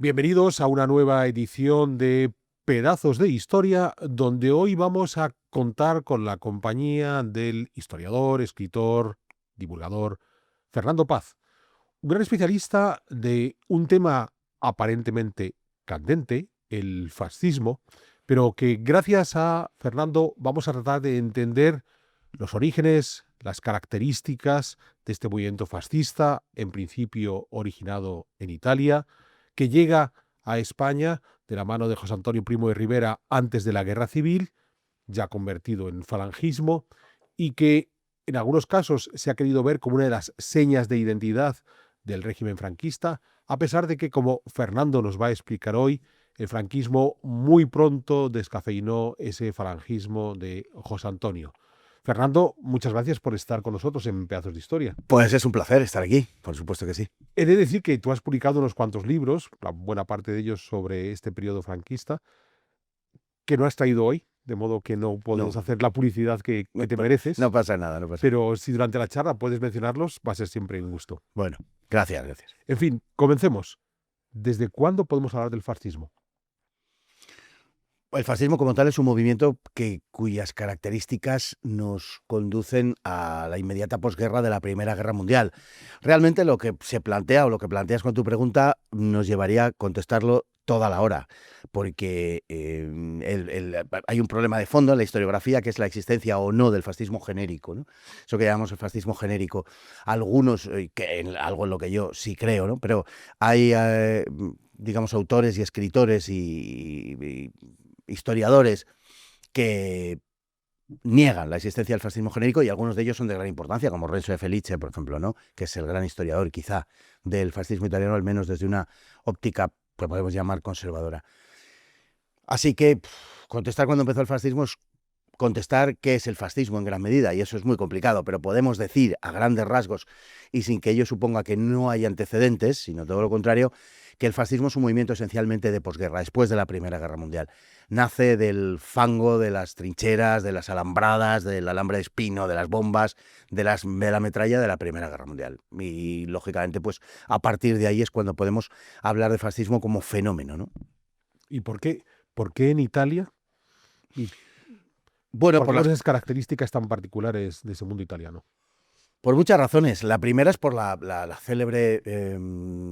Bienvenidos a una nueva edición de Pedazos de Historia, donde hoy vamos a contar con la compañía del historiador, escritor, divulgador Fernando Paz, un gran especialista de un tema aparentemente candente, el fascismo, pero que gracias a Fernando vamos a tratar de entender los orígenes, las características de este movimiento fascista, en principio originado en Italia, que llega a España de la mano de José Antonio Primo de Rivera antes de la Guerra Civil, ya convertido en falangismo, y que en algunos casos se ha querido ver como una de las señas de identidad del régimen franquista, a pesar de que, como Fernando nos va a explicar hoy, el franquismo muy pronto descafeinó ese falangismo de José Antonio. Fernando, muchas gracias por estar con nosotros en Pedazos de Historia. Pues es un placer estar aquí, por supuesto que sí. He de decir que tú has publicado unos cuantos libros, la buena parte de ellos sobre este periodo franquista, que no has traído hoy, de modo que no podemos No, hacer la publicidad que te mereces, no pasa nada, no pasa nada. pero si durante la charla puedes mencionarlos, va a ser siempre un gusto. Bueno, gracias, gracias. En fin, comencemos. ¿Desde cuándo podemos hablar del fascismo? El fascismo como tal es un movimiento cuyas características nos conducen a la inmediata posguerra de la Primera Guerra Mundial. Realmente lo que se plantea o lo que planteas con tu pregunta nos llevaría a contestarlo toda la hora, porque hay un problema de fondo en la historiografía que es la existencia o no del fascismo genérico, ¿no? Eso que llamamos el fascismo genérico. Algunos, algo en lo que yo sí creo, ¿no? Pero hay, digamos, autores y escritores y historiadores que niegan la existencia del fascismo genérico y algunos de ellos son de gran importancia, como Renzo de Felice, por ejemplo, ¿no? Que es el gran historiador quizá del fascismo italiano, al menos desde una óptica que podemos llamar conservadora. Así que contestar cuándo empezó el fascismo es contestar qué es el fascismo en gran medida, y eso es muy complicado, pero podemos decir a grandes rasgos, y sin que ello suponga que no hay antecedentes, sino todo lo contrario, que el fascismo es un movimiento esencialmente de posguerra, después de la Primera Guerra Mundial. Nace del fango, de las trincheras, de las alambradas, del alambre de espino, de las bombas, de la metralla de la Primera Guerra Mundial. Y, lógicamente, pues a partir de ahí es cuando podemos hablar de fascismo como fenómeno, ¿no? ¿Y por qué en Italia? ¿Y Bueno, por qué con esas características tan particulares de ese mundo italiano? Por muchas razones. La primera es por la célebre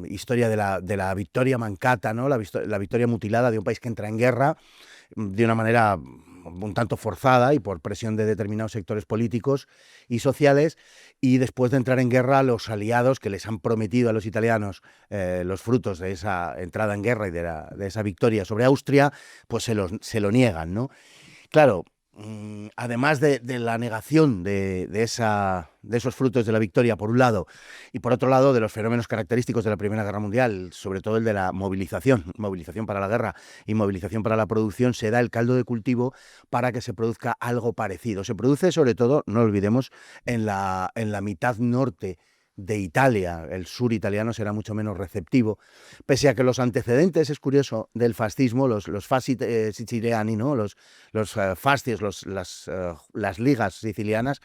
historia de la victoria mancata, ¿no? La victoria mutilada de un país que entra en guerra de una manera un tanto forzada y por presión de determinados sectores políticos y sociales, y después de entrar en guerra, los aliados que les han prometido a los italianos los frutos de esa entrada en guerra y de esa victoria sobre Austria, pues se lo niegan, ¿no? Claro, además de la negación de esos frutos de la victoria, por un lado, y por otro lado, de los fenómenos característicos de la Primera Guerra Mundial, sobre todo el de la movilización para la guerra y movilización para la producción, se da el caldo de cultivo para que se produzca algo parecido. Se produce, sobre todo, no olvidemos, en la mitad norte de Italia. El sur italiano será mucho menos receptivo, pese a que los antecedentes, es curioso, del fascismo, los fasci siciliani, ¿no? los fascis, las ligas sicilianas,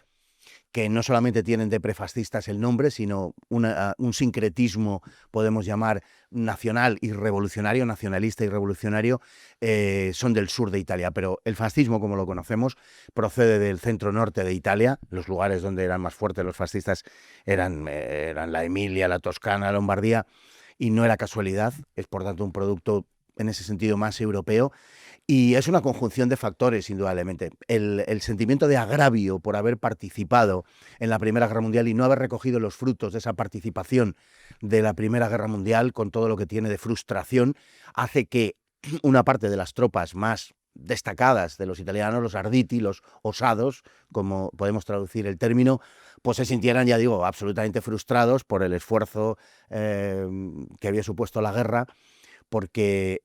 que no solamente tienen de prefascistas el nombre, sino un sincretismo, podemos llamar, nacional y revolucionario, nacionalista y revolucionario, son del sur de Italia. Pero el fascismo, como lo conocemos, procede del centro-norte de Italia. Los lugares donde eran más fuertes los fascistas eran la Emilia, la Toscana, la Lombardía, y no era casualidad, es por tanto un producto en ese sentido más europeo. Y es una conjunción de factores, indudablemente. El sentimiento de agravio por haber participado en la Primera Guerra Mundial y no haber recogido los frutos de esa participación de la Primera Guerra Mundial, con todo lo que tiene de frustración, hace que una parte de las tropas más destacadas de los italianos, los arditi, los osados, como podemos traducir el término, pues se sintieran, ya digo, absolutamente frustrados por el esfuerzo que había supuesto la guerra, porque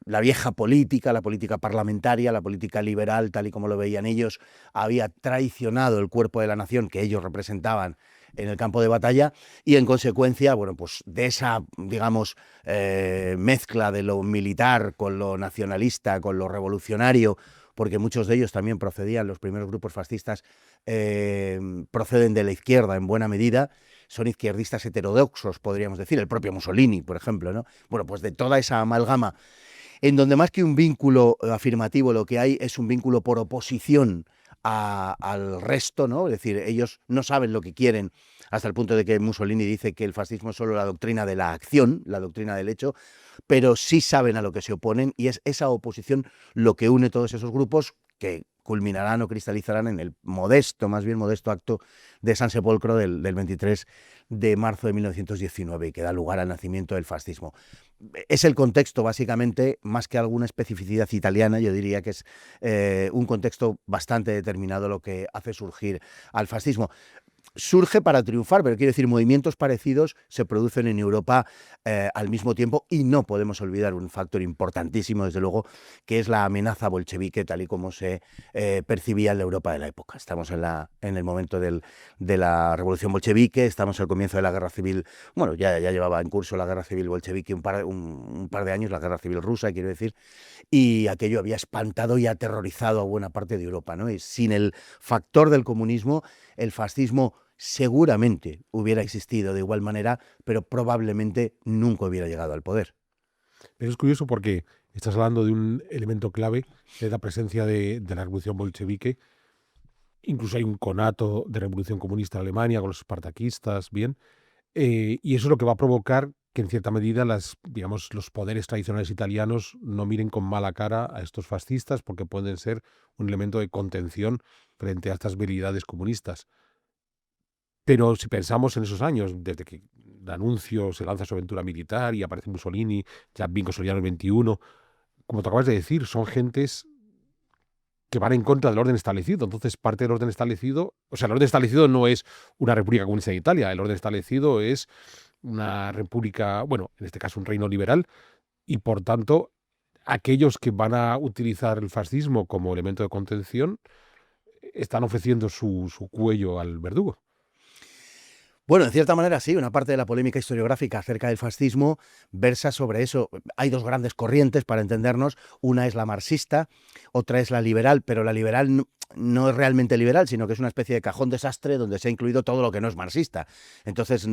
la vieja política, la política parlamentaria, la política liberal, tal y como lo veían ellos, había traicionado el cuerpo de la nación que ellos representaban en el campo de batalla, y en consecuencia, bueno, pues de esa, digamos, mezcla de lo militar con lo nacionalista, con lo revolucionario, porque muchos de ellos también procedían, los primeros grupos fascistas proceden de la izquierda en buena medida, son izquierdistas heterodoxos, podríamos decir, el propio Mussolini, por ejemplo, ¿no? Bueno, pues de toda esa amalgama, en donde más que un vínculo afirmativo, lo que hay es un vínculo por oposición al resto, ¿no? Es decir, ellos no saben lo que quieren, hasta el punto de que Mussolini dice que el fascismo es solo la doctrina de la acción, la doctrina del hecho, pero sí saben a lo que se oponen, y es esa oposición lo que une todos esos grupos, que culminarán o cristalizarán en el modesto, más bien modesto acto de San Sepolcro del 23 de marzo de 1919, y que da lugar al nacimiento del fascismo. Es el contexto, básicamente, más que alguna especificidad italiana, yo diría que es un contexto bastante determinado lo que hace surgir al fascismo. Surge para triunfar, pero quiero decir, movimientos parecidos se producen en Europa al mismo tiempo, y no podemos olvidar un factor importantísimo, desde luego, que es la amenaza bolchevique, tal y como se percibía en la Europa de la época. Estamos en el momento de la revolución bolchevique, estamos al comienzo de la guerra civil. Bueno, ya llevaba en curso la guerra civil bolchevique un par de años, la guerra civil rusa, quiero decir, y aquello había espantado y aterrorizado a buena parte de Europa, ¿no? Y sin el factor del comunismo, el fascismo seguramente hubiera existido de igual manera, pero probablemente nunca hubiera llegado al poder. Pero es curioso porque estás hablando de un elemento clave, de la presencia de la revolución bolchevique. Incluso hay un conato de revolución comunista en Alemania con los espartaquistas, bien. Y eso es lo que va a provocar que en cierta medida digamos, los poderes tradicionales italianos no miren con mala cara a estos fascistas, porque pueden ser un elemento de contención frente a estas veridades comunistas. Pero si pensamos en esos años, desde que D'Annunzio se lanza su aventura militar y aparece Mussolini, ya Vinco Soriano el 21, como te acabas de decir, son gentes que van en contra del orden establecido. Entonces, parte del orden establecido, o sea, el orden establecido no es una república comunista en Italia, el orden establecido es una república, bueno, en este caso un reino liberal, y por tanto, aquellos que van a utilizar el fascismo como elemento de contención están ofreciendo su cuello al verdugo. Bueno, en cierta manera sí, una parte de la polémica historiográfica acerca del fascismo versa sobre eso. Hay dos grandes corrientes, para entendernos. Una es la marxista, otra es la liberal, pero la liberal no es realmente liberal, sino que es una especie de cajón desastre donde se ha incluido todo lo que no es marxista. Entonces,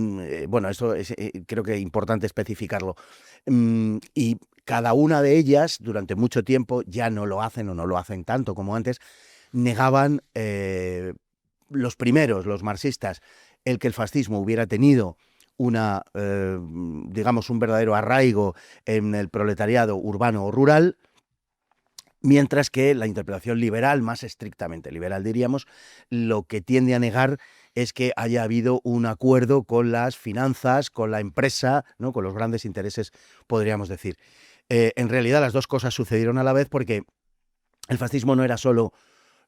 bueno, eso es, creo que es importante especificarlo. Y cada una de ellas, durante mucho tiempo, ya no lo hacen, o no lo hacen tanto como antes, negaban, los primeros, los marxistas, el que el fascismo hubiera tenido digamos, un verdadero arraigo en el proletariado urbano o rural, mientras que la interpretación liberal, más estrictamente liberal diríamos, lo que tiende a negar es que haya habido un acuerdo con las finanzas, con la empresa, ¿no? Con los grandes intereses, podríamos decir. En realidad las dos cosas sucedieron a la vez, porque el fascismo no era solo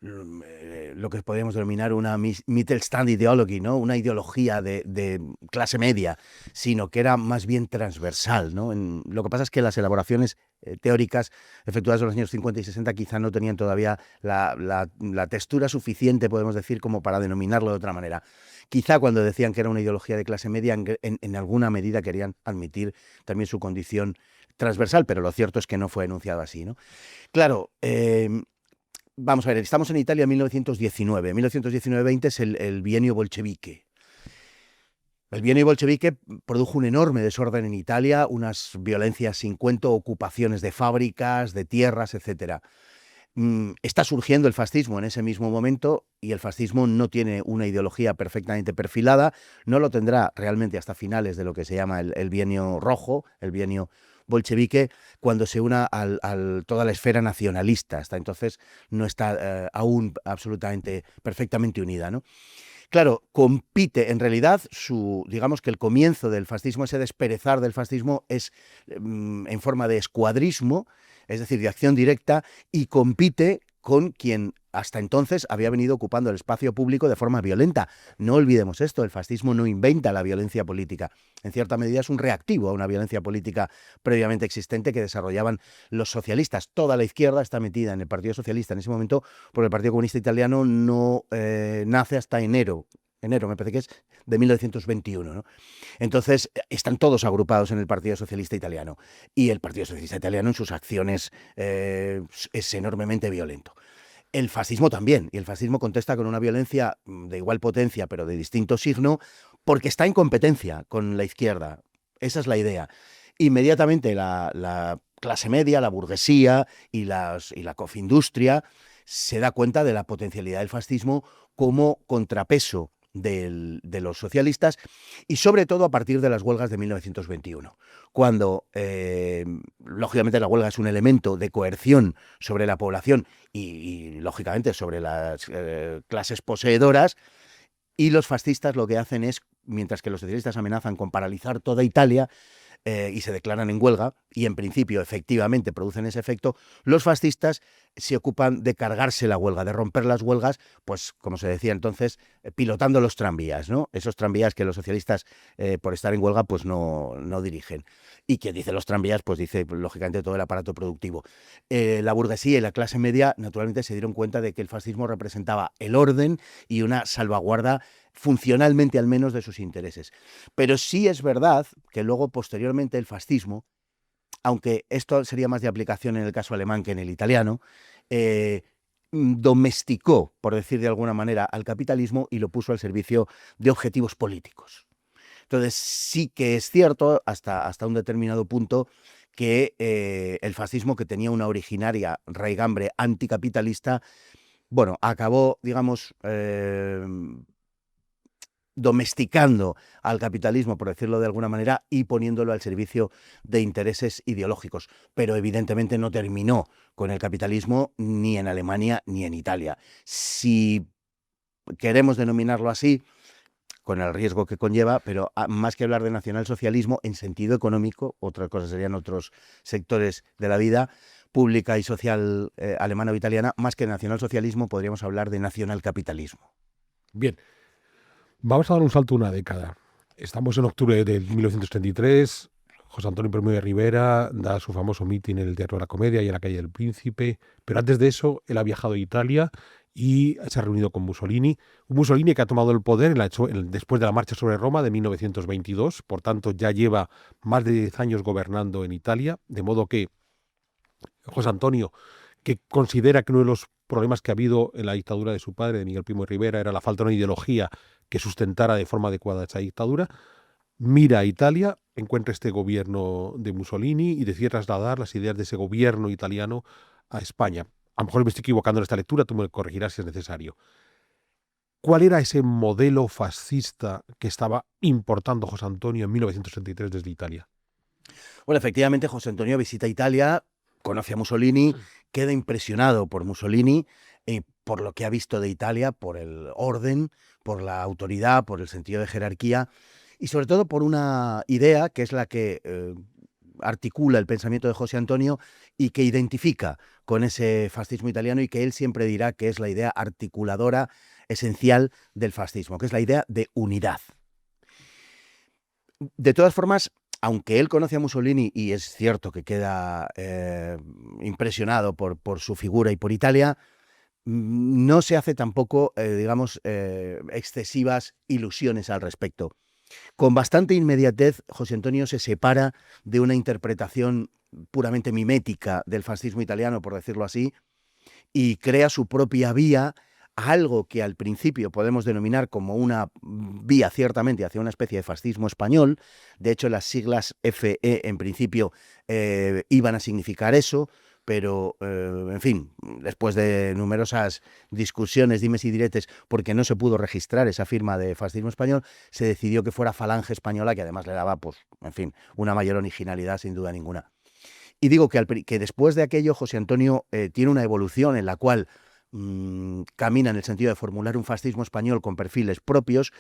lo que podríamos denominar una Mittelstand Ideology, ¿no? Una ideología de clase media, sino que era más bien transversal, ¿no? Lo que pasa es que las elaboraciones teóricas efectuadas en los años 50 y 60 quizá no tenían todavía la textura suficiente, podemos decir, como para denominarlo de otra manera. Quizá cuando decían que era una ideología de clase media, en alguna medida querían admitir también su condición transversal, pero lo cierto es que no fue enunciado así, ¿no? Claro, vamos a ver, estamos en Italia en 1919. 1919-20 es el bienio bolchevique. El bienio bolchevique produjo un enorme desorden en Italia, unas violencias sin cuento, ocupaciones de fábricas, de tierras, etc. Está surgiendo el fascismo en ese mismo momento, y el fascismo no tiene una ideología perfectamente perfilada, no lo tendrá realmente hasta finales de lo que se llama el bienio rojo, el bienio bolchevique, cuando se una toda la esfera nacionalista. Hasta entonces no está aún absolutamente perfectamente unida, ¿no? Claro, compite, en realidad, digamos que el comienzo del fascismo, ese desperezar del fascismo, es en forma de escuadrismo, es decir, de acción directa, y compite con quien hasta entonces había venido ocupando el espacio público de forma violenta. No olvidemos esto, el fascismo no inventa la violencia política. En cierta medida es un reactivo a una violencia política previamente existente que desarrollaban los socialistas. Toda la izquierda está metida en el Partido Socialista en ese momento, porque el Partido Comunista Italiano no nace hasta enero me parece que es, de 1921, ¿no? Entonces, están todos agrupados en el Partido Socialista Italiano, y el Partido Socialista Italiano en sus acciones es enormemente violento. El fascismo también, y el fascismo contesta con una violencia de igual potencia, pero de distinto signo, porque está en competencia con la izquierda. Esa es la idea. Inmediatamente la clase media, la burguesía y la cofindustria se da cuenta de la potencialidad del fascismo como contrapeso de los socialistas, y sobre todo a partir de las huelgas de 1921, cuando lógicamente la huelga es un elemento de coerción sobre la población y lógicamente sobre las clases poseedoras, y los fascistas lo que hacen es, mientras que los socialistas amenazan con paralizar toda Italia, y se declaran en huelga, y en principio efectivamente producen ese efecto, los fascistas se ocupan de cargarse la huelga, de romper las huelgas, pues como se decía entonces, pilotando los tranvías, ¿no? Esos tranvías que los socialistas, por estar en huelga, pues no dirigen. Y quien dice los tranvías, pues dice, lógicamente, todo el aparato productivo. La burguesía y la clase media, naturalmente, se dieron cuenta de que el fascismo representaba el orden y una salvaguarda, funcionalmente al menos, de sus intereses. Pero sí es verdad que luego, posteriormente, el fascismo, aunque esto sería más de aplicación en el caso alemán que en el italiano, domesticó, por decir de alguna manera, al capitalismo y lo puso al servicio de objetivos políticos. Entonces sí que es cierto, hasta un determinado punto, que el fascismo, que tenía una originaria raigambre anticapitalista, bueno, acabó, digamos, domesticando al capitalismo, por decirlo de alguna manera, y poniéndolo al servicio de intereses ideológicos. Pero evidentemente no terminó con el capitalismo ni en Alemania ni en Italia. Si queremos denominarlo así, con el riesgo que conlleva, pero más que hablar de nacionalsocialismo, en sentido económico, otras cosas serían otros sectores de la vida pública y social alemana o italiana, más que nacionalsocialismo podríamos hablar de nacionalcapitalismo. Bien, vamos a dar un salto una década. Estamos en octubre de 1933. José Antonio Primo de Rivera da su famoso mitin en el Teatro de la Comedia y en la calle del Príncipe. Pero antes de eso, él ha viajado a Italia y se ha reunido con Mussolini. Un Mussolini que ha tomado el poder después de la marcha sobre Roma de 1922. Por tanto, ya lleva más de 10 años gobernando en Italia. De modo que José Antonio, que considera que uno de los problemas que ha habido en la dictadura de su padre, de Miguel Primo de Rivera, era la falta de una ideología que sustentara de forma adecuada esa dictadura, mira a Italia, encuentra este gobierno de Mussolini y decide trasladar las ideas de ese gobierno italiano a España. A lo mejor me estoy equivocando en esta lectura, tú me corregirás si es necesario. ¿Cuál era ese modelo fascista que estaba importando José Antonio en 1933 desde Italia? Bueno, efectivamente, José Antonio visita Italia, conoce a Mussolini, queda impresionado por Mussolini, por lo que ha visto de Italia, por el orden, por la autoridad, por el sentido de jerarquía y sobre todo por una idea que es la que articula el pensamiento de José Antonio y que identifica con ese fascismo italiano, y que él siempre dirá que es la idea articuladora esencial del fascismo, que es la idea de unidad. De todas formas, aunque él conoce a Mussolini y es cierto que queda impresionado por su figura y por Italia, no se hace tampoco, excesivas ilusiones al respecto. Con bastante inmediatez, José Antonio se separa de una interpretación puramente mimética del fascismo italiano, por decirlo así, y crea su propia vía, algo que al principio podemos denominar como una vía ciertamente hacia una especie de fascismo español. De hecho, las siglas FE en principio iban a significar eso, pero, en fin, después de numerosas discusiones, dimes y diretes, porque no se pudo registrar esa firma de fascismo español, se decidió que fuera Falange Española, que además le daba, pues, en fin, una mayor originalidad sin duda ninguna. Y digo que después de aquello José Antonio tiene una evolución en la cual camina en el sentido de formular un fascismo español con perfiles propios,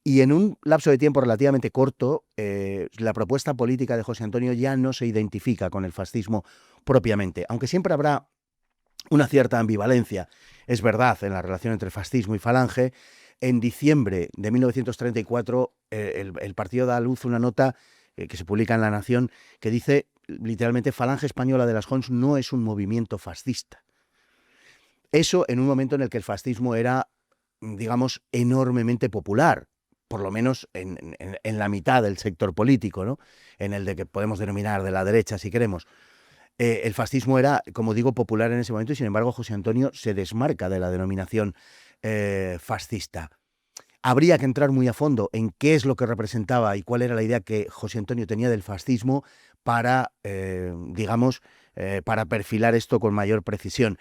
y en un lapso de tiempo relativamente corto la propuesta política de José Antonio ya no se identifica con el fascismo propiamente, aunque siempre habrá una cierta ambivalencia, es verdad, en la relación entre fascismo y Falange. En diciembre de 1934 el partido da a luz una nota que se publica en La Nación, que dice literalmente: Falange Española de las Jons no es un movimiento fascista. Eso en un momento en el que el fascismo era, digamos, enormemente popular, por lo menos en la mitad del sector político, ¿no? En el de que podemos denominar de la derecha, si queremos. El fascismo era, como digo, popular en ese momento, y sin embargo José Antonio se desmarca de la denominación fascista. Habría que entrar muy a fondo en qué es lo que representaba y cuál era la idea que José Antonio tenía del fascismo para, digamos, para perfilar esto con mayor precisión.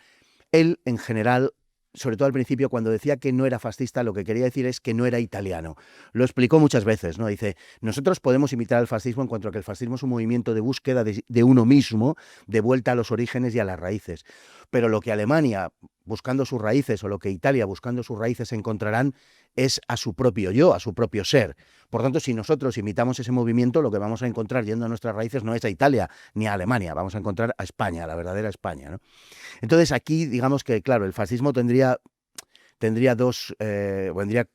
Él, en general, sobre todo al principio, cuando decía que no era fascista, lo que quería decir es que no era italiano. Lo explicó muchas veces, ¿no? Dice, nosotros podemos imitar al fascismo en cuanto a que el fascismo es un movimiento de búsqueda de uno mismo, de vuelta a los orígenes y a las raíces. Pero lo que Alemania, buscando sus raíces, o lo que Italia, buscando sus raíces, encontrarán es a su propio yo, a su propio ser. Por tanto, si nosotros imitamos ese movimiento, lo que vamos a encontrar yendo a nuestras raíces no es a Italia ni a Alemania, vamos a encontrar a España, a la verdadera España, ¿no? Entonces aquí, digamos que, claro, el fascismo vendría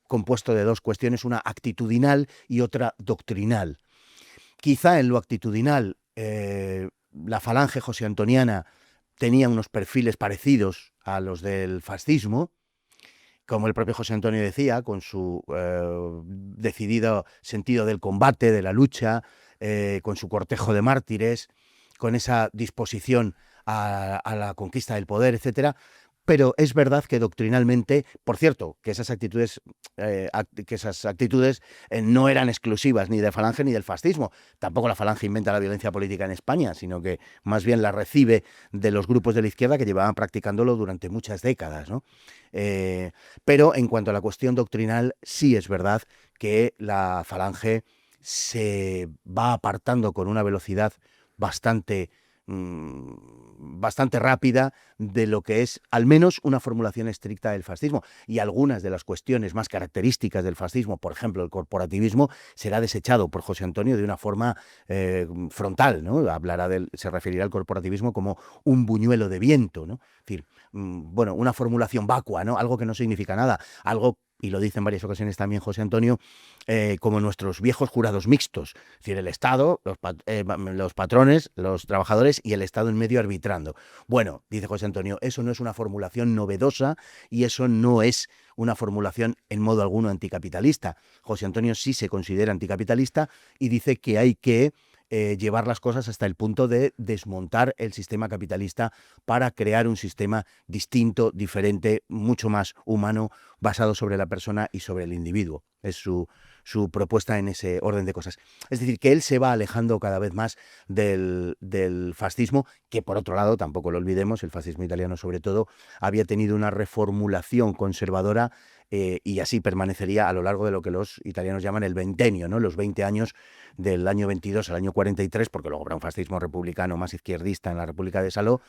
compuesto de dos cuestiones, una actitudinal y otra doctrinal. Quizá en lo actitudinal, la falange josé-antoniana tenía unos perfiles parecidos a los del fascismo, como el propio José Antonio decía, con su decidido sentido del combate, de la lucha, con su cortejo de mártires, con esa disposición a la conquista del poder, etcétera. Pero es verdad que doctrinalmente, por cierto, que esas actitudes no eran exclusivas ni de Falange ni del fascismo. Tampoco la Falange inventa la violencia política en España, sino que más bien la recibe de los grupos de la izquierda que llevaban practicándolo durante muchas décadas, ¿no? Pero en cuanto a la cuestión doctrinal, sí es verdad que la Falange se va apartando con una velocidad bastante rápida de lo que es al menos una formulación estricta del fascismo, y algunas de las cuestiones más características del fascismo, por ejemplo el corporativismo, será desechado por José Antonio de una forma frontal, ¿no? Se referirá al corporativismo como un buñuelo de viento, ¿no? Es decir, bueno, una formulación vacua, ¿no? Algo que no significa nada, algo, y lo dice en varias ocasiones también José Antonio, como nuestros viejos jurados mixtos, es decir, el Estado, los patrones, los trabajadores y el Estado en medio arbitrando. Bueno, dice José Antonio, eso no es una formulación novedosa y eso no es una formulación en modo alguno anticapitalista. José Antonio sí se considera anticapitalista y dice que hay que llevar las cosas hasta el punto de desmontar el sistema capitalista para crear un sistema distinto, diferente, mucho más humano, basado sobre la persona y sobre el individuo. Es su propuesta en ese orden de cosas. Es decir, que él se va alejando cada vez más del fascismo, que por otro lado, tampoco lo olvidemos, el fascismo italiano sobre todo, había tenido una reformulación conservadora y así permanecería a lo largo de lo que los italianos llaman el veintenio, ¿no? Los 20 años del año 22 al año 43, porque luego habrá un fascismo republicano más izquierdista en la República de Saló,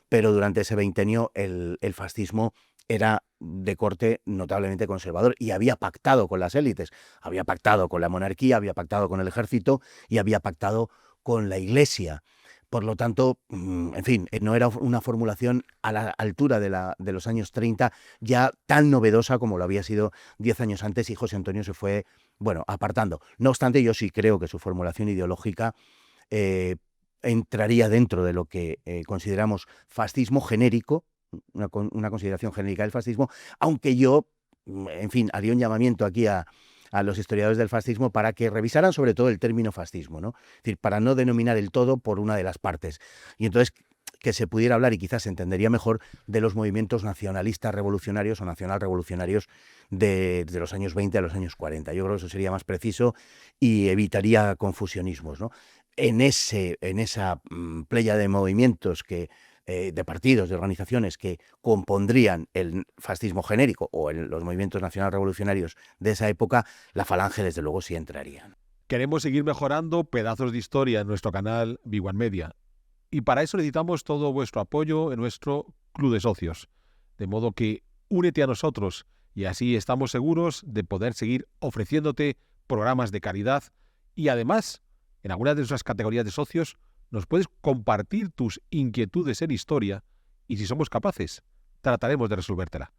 pero durante ese veintenio el fascismo era de corte notablemente conservador y había pactado con las élites, había pactado con la monarquía, había pactado con el ejército y había pactado con la Iglesia. Por lo tanto, en fin, no era una formulación a la altura de los años 30 ya tan novedosa como lo había sido 10 años antes, y José Antonio se fue, bueno, apartando. No obstante, yo sí creo que su formulación ideológica entraría dentro de lo que consideramos fascismo genérico, una consideración genérica del fascismo, aunque yo, en fin, haría un llamamiento aquí a los historiadores del fascismo para que revisaran sobre todo el término fascismo, ¿no? Es decir, para no denominar el todo por una de las partes. Y entonces que se pudiera hablar, y quizás se entendería mejor, de los movimientos nacionalistas revolucionarios o nacional revolucionarios de los años 20 a los años 40. Yo creo que eso sería más preciso y evitaría confusionismos, ¿no? En esa playa de movimientos de partidos, de organizaciones que compondrían el fascismo genérico o los movimientos nacional revolucionarios de esa época, la Falange desde luego sí entraría. Queremos seguir mejorando pedazos de historia en nuestro canal Big One Media, y para eso necesitamos todo vuestro apoyo en nuestro club de socios, de modo que únete a nosotros y así estamos seguros de poder seguir ofreciéndote programas de calidad, y además, en algunas de nuestras categorías de socios, nos puedes compartir tus inquietudes en historia y, si somos capaces, trataremos de resolvértela.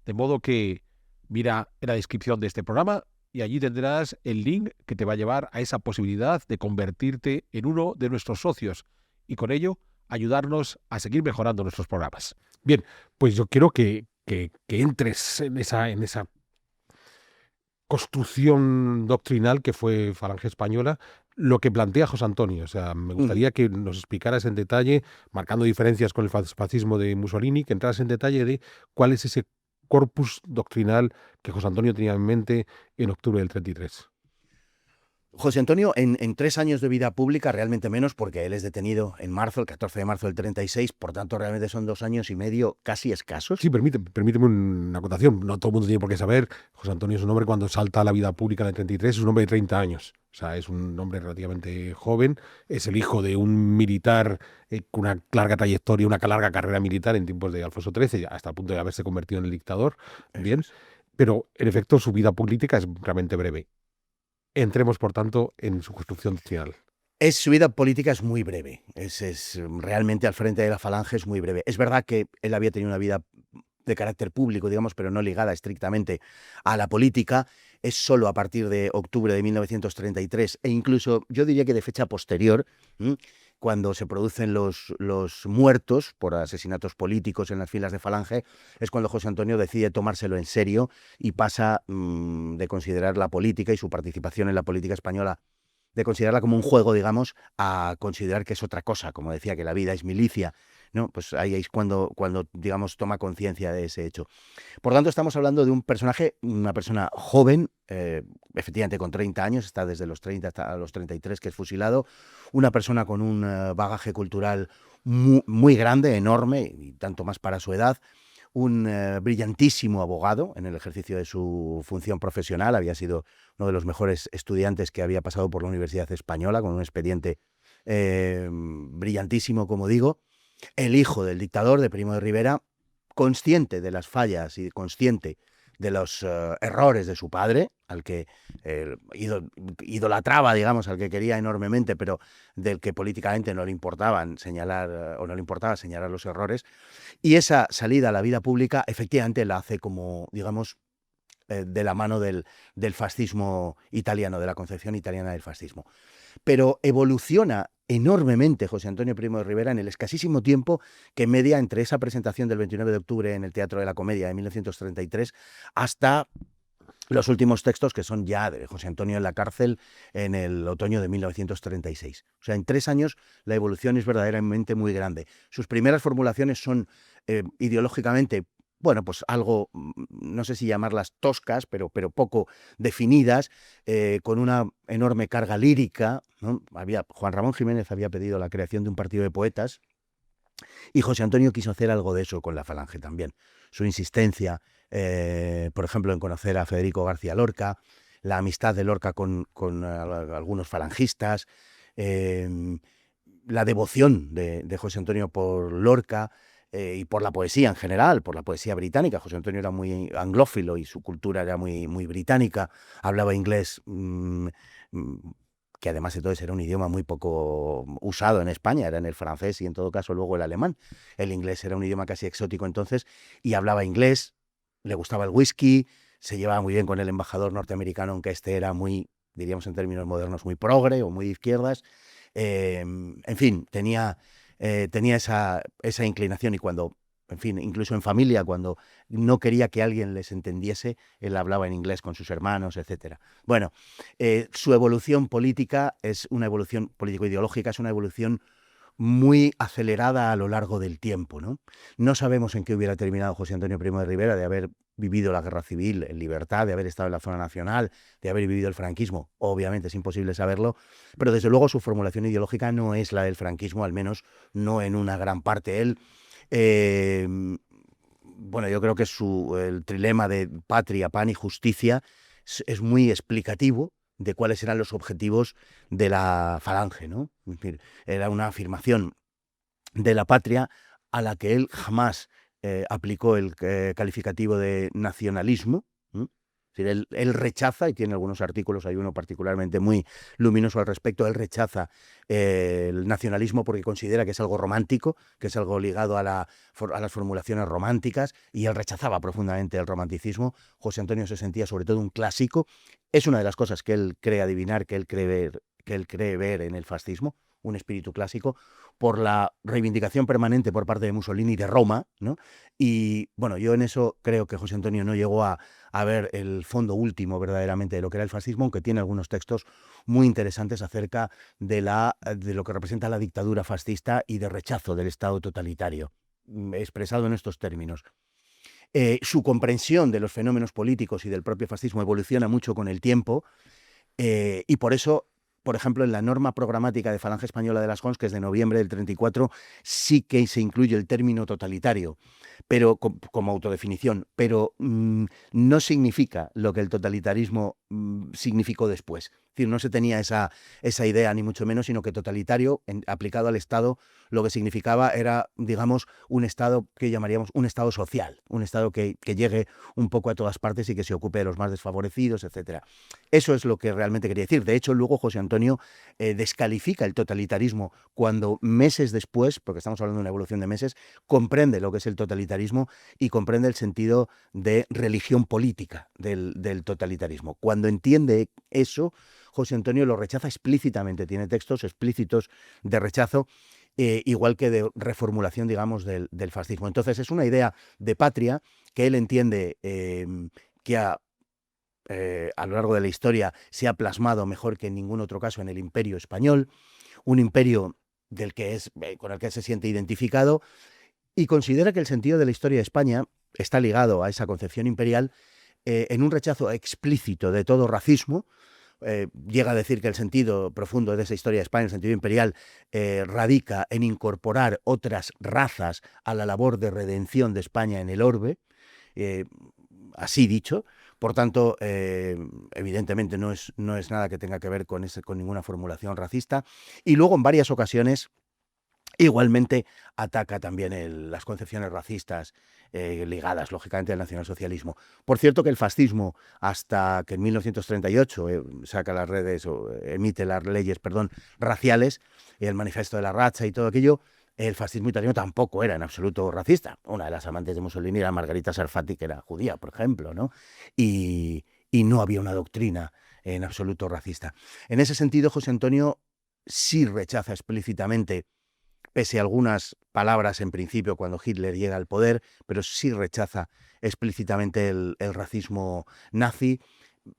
De modo que mira en la descripción de este programa y allí tendrás el link que te va a llevar a esa posibilidad de convertirte en uno de nuestros socios y con ello ayudarnos a seguir mejorando nuestros programas. Bien, pues yo quiero que entres en esa construcción doctrinal que fue Falange Española, lo que plantea José Antonio. O sea, me gustaría que nos explicaras en detalle, marcando diferencias con el fascismo de Mussolini, que entraras en detalle de cuál es ese corpus doctrinal que José Antonio tenía en mente en octubre del 33? José Antonio, en 3 años de vida pública, realmente menos, porque él es detenido en marzo, el 14 de marzo del 36, por tanto realmente son 2 años y medio casi escasos. Sí, permíteme una acotación. No todo el mundo tiene por qué saber. José Antonio es un hombre cuando salta a la vida pública en el 33, es un hombre de 30 años. O sea, es un hombre relativamente joven. Es el hijo de un militar con una larga trayectoria, una larga carrera militar en tiempos de Alfonso XIII, hasta el punto de haberse convertido en el dictador. Eso Bien, es. pero en efecto su vida política es realmente breve. Entremos, por tanto, en su construcción doctrinal. Su vida política es muy breve, es realmente al frente de la Falange es muy breve. Es verdad que él había tenido una vida de carácter público, digamos, pero no ligada estrictamente a la política. Es solo a partir de octubre de 1933 e incluso yo diría que de fecha posterior, cuando se producen los muertos por asesinatos políticos en las filas de Falange, es cuando José Antonio decide tomárselo en serio y pasa de considerar la política y su participación en la política española, de considerarla como un juego, digamos, a considerar que es otra cosa, como decía, que la vida es milicia, ¿no? Pues ahí es cuando digamos, toma conciencia de ese hecho. Por tanto, estamos hablando de un personaje, una persona joven, efectivamente con 30 años, está desde los 30 hasta los 33 que es fusilado, una persona con un bagaje cultural muy grande, enorme, y tanto más para su edad, un brillantísimo abogado en el ejercicio de su función profesional, había sido uno de los mejores estudiantes que había pasado por la Universidad Española, con un expediente brillantísimo, como digo, el hijo del dictador, de Primo de Rivera, consciente de las fallas y consciente de los errores de su padre, al que idolatraba, digamos, al que quería enormemente, pero del que políticamente no le importaban señalar o no le importaba señalar los errores. Y esa salida a la vida pública efectivamente la hace como, digamos, de la mano del fascismo italiano, de la concepción italiana del fascismo. Pero evoluciona enormemente José Antonio Primo de Rivera en el escasísimo tiempo que media entre esa presentación del 29 de octubre en el Teatro de la Comedia de 1933 hasta los últimos textos, que son ya de José Antonio en la cárcel en el otoño de 1936. O sea, en 3 años la evolución es verdaderamente muy grande. Sus primeras formulaciones son ideológicamente, bueno, pues algo, no sé si llamarlas toscas, pero poco definidas, con una enorme carga lírica, ¿no? Juan Ramón Jiménez había pedido la creación de un partido de poetas y José Antonio quiso hacer algo de eso con la Falange también. Su insistencia, por ejemplo, en conocer a Federico García Lorca, la amistad de Lorca con algunos falangistas, la devoción de José Antonio por Lorca y por la poesía en general, por la poesía británica. José Antonio era muy anglófilo y su cultura era muy británica, hablaba inglés, que además entonces era un idioma muy poco usado en España, era en el francés y en todo caso luego el alemán. El inglés era un idioma casi exótico entonces y hablaba inglés, le gustaba el whisky, se llevaba muy bien con el embajador norteamericano, aunque este era muy, diríamos en términos modernos, muy progre o muy de izquierdas. En fin, tenía esa inclinación y cuando, en fin, incluso en familia, cuando no quería que alguien les entendiese, él hablaba en inglés con sus hermanos, etcétera. Bueno, su evolución política es una evolución político-ideológica, es una evolución muy acelerada a lo largo del tiempo, ¿no? No sabemos en qué hubiera terminado José Antonio Primo de Rivera de haber vivido la guerra civil en libertad, de haber estado en la zona nacional, de haber vivido el franquismo. Obviamente es imposible saberlo, pero desde luego su formulación ideológica no es la del franquismo, al menos no en una gran parte. Él, eh, bueno, yo creo que el trilema de patria, pan y justicia es muy explicativo de cuáles eran los objetivos de la Falange, ¿no? Es decir, era una afirmación de la patria a la que él jamás aplicó el calificativo de nacionalismo. Es decir, él rechaza, y tiene algunos artículos, hay uno particularmente muy luminoso al respecto, él rechaza el nacionalismo porque considera que es algo romántico, que es algo ligado a las formulaciones románticas, y él rechazaba profundamente el romanticismo. José Antonio se sentía sobre todo un clásico. Es una de las cosas que él cree adivinar, que él cree ver en el fascismo, un espíritu clásico, por la reivindicación permanente por parte de Mussolini de Roma, ¿no? Y bueno, yo en eso creo que José Antonio no llegó a ver el fondo último verdaderamente de lo que era el fascismo, aunque tiene algunos textos muy interesantes acerca de lo que representa la dictadura fascista y de rechazo del Estado totalitario, expresado en estos términos. Su comprensión de los fenómenos políticos y del propio fascismo evoluciona mucho con el tiempo, y por eso, por ejemplo, en la norma programática de Falange Española de las Jons, que es de noviembre del 34, sí que se incluye el término totalitario, pero como autodefinición, pero no significa lo que el totalitarismo significó después. Es decir, no se tenía esa idea, ni mucho menos, sino que totalitario, aplicado al Estado, lo que significaba era, digamos, un Estado que llamaríamos un Estado social, un Estado que llegue un poco a todas partes y que se ocupe de los más desfavorecidos, etcétera. Eso es lo que realmente quería decir. De hecho, luego José Antonio descalifica el totalitarismo cuando meses después, porque estamos hablando de una evolución de meses, comprende lo que es el totalitarismo y comprende el sentido de religión política del totalitarismo. Cuando entiende eso, José Antonio lo rechaza explícitamente, tiene textos explícitos de rechazo, igual que de reformulación, digamos, del fascismo. Entonces es una idea de patria que él entiende que a lo largo de la historia se ha plasmado mejor que en ningún otro caso en el Imperio español, un imperio con el que se siente identificado, y considera que el sentido de la historia de España está ligado a esa concepción imperial, en un rechazo explícito de todo racismo. Llega a decir que el sentido profundo de esa historia de España, el sentido imperial, radica en incorporar otras razas a la labor de redención de España en el orbe, así dicho. Por tanto, evidentemente no es nada que tenga que ver con ninguna formulación racista. Y luego, en varias ocasiones, igualmente ataca también las concepciones racistas ligadas, lógicamente, al nacionalsocialismo. Por cierto, que el fascismo, hasta que en 1938 saca las redes o emite las leyes, raciales, y el manifiesto de la racha y todo aquello, el fascismo italiano tampoco era en absoluto racista. Una de las amantes de Mussolini era Margherita Sarfatti, que era judía, por ejemplo, ¿no? Y no había una doctrina en absoluto racista. En ese sentido, José Antonio sí rechaza explícitamente, pese a algunas palabras en principio cuando Hitler llega al poder, pero sí rechaza explícitamente el racismo nazi.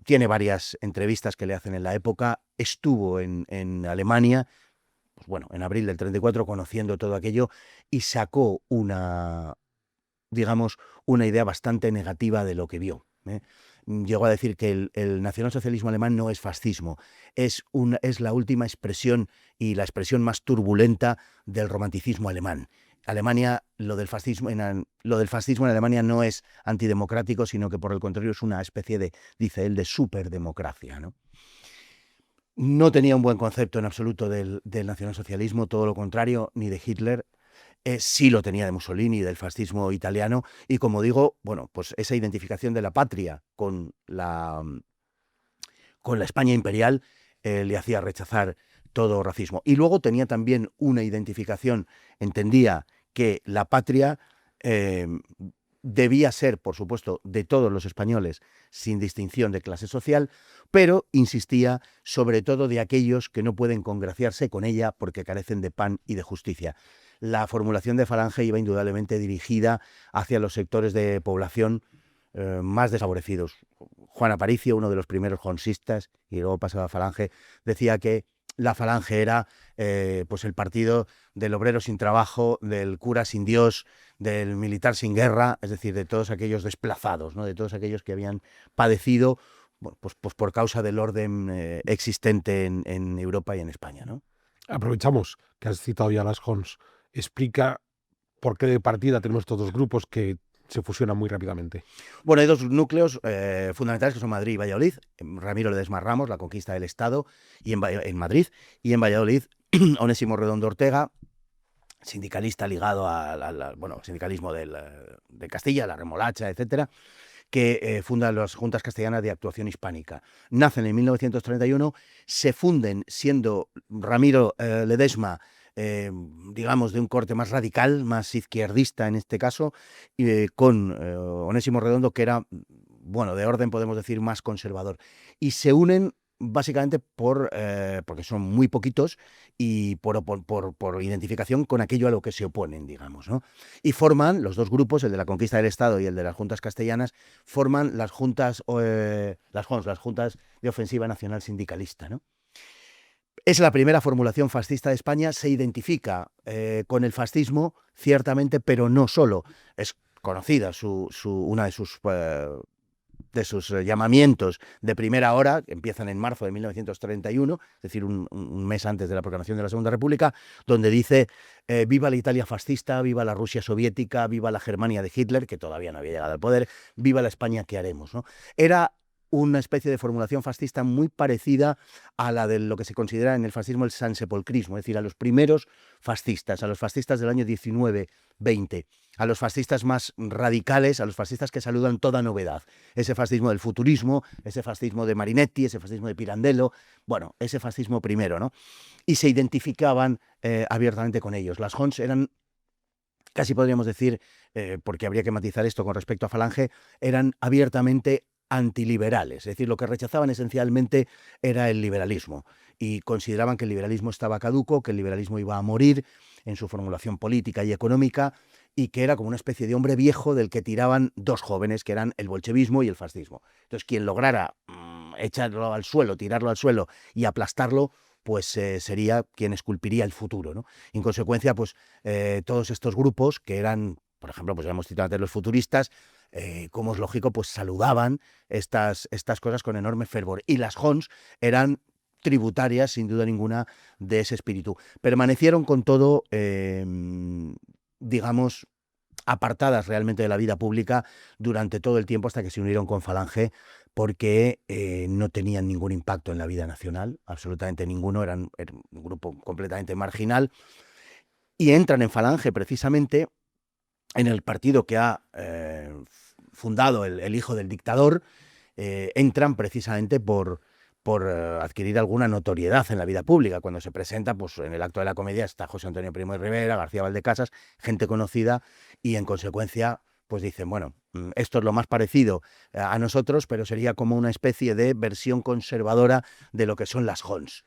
Tiene varias entrevistas que le hacen en la época, estuvo en Alemania, pues bueno, en abril del 34, conociendo todo aquello, y sacó digamos, una idea bastante negativa de lo que vio. Llegó a decir que el nacionalsocialismo alemán no es fascismo, es la última expresión y la expresión más turbulenta del romanticismo alemán. Alemania, lo del fascismo en Alemania no es antidemocrático, sino que por el contrario es una especie de, dice él, de superdemocracia, ¿no? No tenía un buen concepto en absoluto del nacionalsocialismo, todo lo contrario, ni de Hitler. Sí lo tenía de Mussolini y del fascismo italiano, y como digo, bueno, pues esa identificación de la patria con la España imperial le hacía rechazar todo racismo. Y luego tenía también una identificación, entendía que la patria debía ser, por supuesto, de todos los españoles, sin distinción de clase social, pero insistía sobre todo de aquellos que no pueden congraciarse con ella porque carecen de pan y de justicia. La formulación de Falange iba indudablemente dirigida hacia los sectores de población más desfavorecidos. Juan Aparicio, uno de los primeros jonsistas, y luego pasaba a Falange, decía que la Falange era pues el partido del obrero sin trabajo, del cura sin Dios, del militar sin guerra, es decir, de todos aquellos desplazados, ¿no? De todos aquellos que habían padecido, bueno, pues por causa del orden existente en Europa y en España, ¿no? Aprovechamos que has citado ya las Jons. Explica por qué de partida tenemos estos dos grupos que se fusionan muy rápidamente. Bueno, hay dos núcleos fundamentales, que son Madrid y Valladolid. Ramiro Ledesma Ramos, la conquista del Estado, y en Madrid. Y en Valladolid, Onésimo Redondo Ortega, sindicalista ligado al sindicalismo de Castilla, la remolacha, etcétera, que funda las Juntas Castellanas de Actuación Hispánica. Nacen en 1931, se funden siendo Ramiro Ledesma, digamos, de un corte más radical, más izquierdista en este caso, con Onésimo Redondo, que era, bueno, de orden, podemos decir, más conservador. Y se unen básicamente porque son muy poquitos y por identificación con aquello a lo que se oponen, digamos, ¿no? Y forman los dos grupos, el de la conquista del Estado y el de las Juntas Castellanas, forman las juntas, las Juntas de Ofensiva Nacional Sindicalista, ¿no? Es la primera formulación fascista de España, se identifica con el fascismo, ciertamente, pero no solo. Es conocida, una de sus llamamientos de primera hora, que empiezan en marzo de 1931, es decir, un mes antes de la proclamación de la Segunda República, donde dice viva la Italia fascista, viva la Rusia soviética, viva la Germania de Hitler, que todavía no había llegado al poder, viva la España que haremos, ¿no? Era una especie de formulación fascista muy parecida a la de lo que se considera en el fascismo el sansepolcrismo, es decir, a los primeros fascistas, a los fascistas del año 19-20, a los fascistas más radicales, a los fascistas que saludan toda novedad. Ese fascismo del futurismo, ese fascismo de Marinetti, ese fascismo de Pirandello, bueno, ese fascismo primero, ¿no? Y se identificaban abiertamente con ellos. Las Hons eran, casi podríamos decir, porque habría que matizar esto con respecto a Falange, eran abiertamente antiliberales, es decir, lo que rechazaban esencialmente era el liberalismo y consideraban que el liberalismo estaba caduco, que el liberalismo iba a morir en su formulación política y económica y que era como una especie de hombre viejo del que tiraban dos jóvenes, que eran el bolchevismo y el fascismo. Entonces, quien lograra echarlo al suelo, tirarlo al suelo y aplastarlo, pues sería quien esculpiría el futuro, ¿no? En consecuencia, pues todos estos grupos que eran, por ejemplo, pues ya hemos citado antes los futuristas, como es lógico, pues saludaban estas cosas con enorme fervor. Y las Hons eran tributarias, sin duda ninguna, de ese espíritu. Permanecieron con todo, digamos, apartadas realmente de la vida pública durante todo el tiempo hasta que se unieron con Falange, porque no tenían ningún impacto en la vida nacional, absolutamente ninguno, eran un grupo completamente marginal, y entran en Falange precisamente en el partido que ha fundado el hijo del dictador, entran precisamente por adquirir alguna notoriedad en la vida pública. Cuando se presenta, pues en el acto de la comedia está José Antonio Primo de Rivera, García Valdecasas, gente conocida, y en consecuencia pues dicen, bueno, esto es lo más parecido a nosotros, pero sería como una especie de versión conservadora de lo que son las Hons.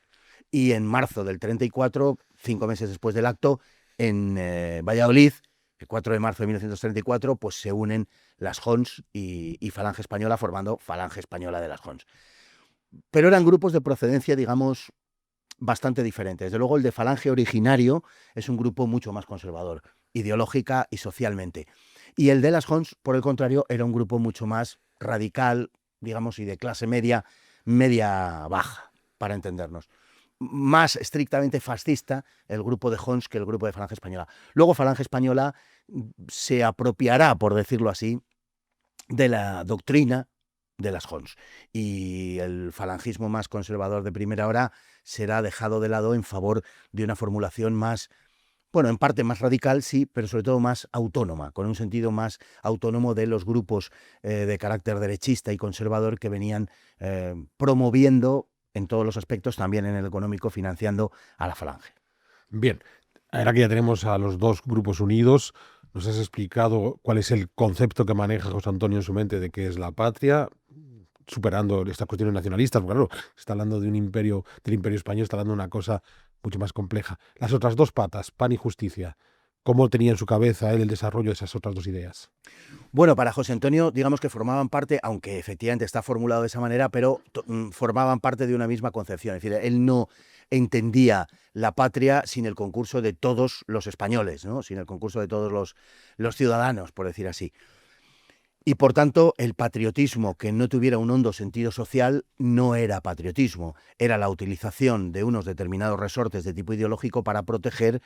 Y en marzo del 34, 5 meses después del acto, en Valladolid, el 4 de marzo de 1934, pues se unen las Hons y Falange Española, formando Falange Española de las Hons. Pero eran grupos de procedencia, digamos, bastante diferentes. Desde luego, el de Falange originario es un grupo mucho más conservador, ideológica y socialmente. Y el de las Hons, por el contrario, era un grupo mucho más radical, digamos, y de clase media, media-baja, para entendernos. Más estrictamente fascista el grupo de Hons que el grupo de Falange Española. Luego Falange Española se apropiará, por decirlo así, de la doctrina de las Hons, y el falangismo más conservador de primera hora será dejado de lado en favor de una formulación más, bueno, en parte más radical, sí, pero sobre todo más autónoma, con un sentido más autónomo de los grupos de carácter derechista y conservador que venían promoviendo en todos los aspectos, también en el económico, financiando a la Falange. Bien, ahora que ya tenemos a los dos grupos unidos, nos has explicado cuál es el concepto que maneja José Antonio en su mente de qué es la patria, superando estas cuestiones nacionalistas, porque claro, está hablando de un imperio, del imperio español, está hablando de una cosa mucho más compleja. Las otras dos patas, pan y justicia, ¿cómo tenía en su cabeza él el desarrollo de esas otras dos ideas? Bueno, para José Antonio, digamos que formaban parte, aunque efectivamente está formulado de esa manera, pero formaban parte de una misma concepción. Es decir, él no entendía la patria sin el concurso de todos los españoles, ¿no? Sin el concurso de todos los ciudadanos, por decir así. Y por tanto, el patriotismo que no tuviera un hondo sentido social no era patriotismo, era la utilización de unos determinados resortes de tipo ideológico para proteger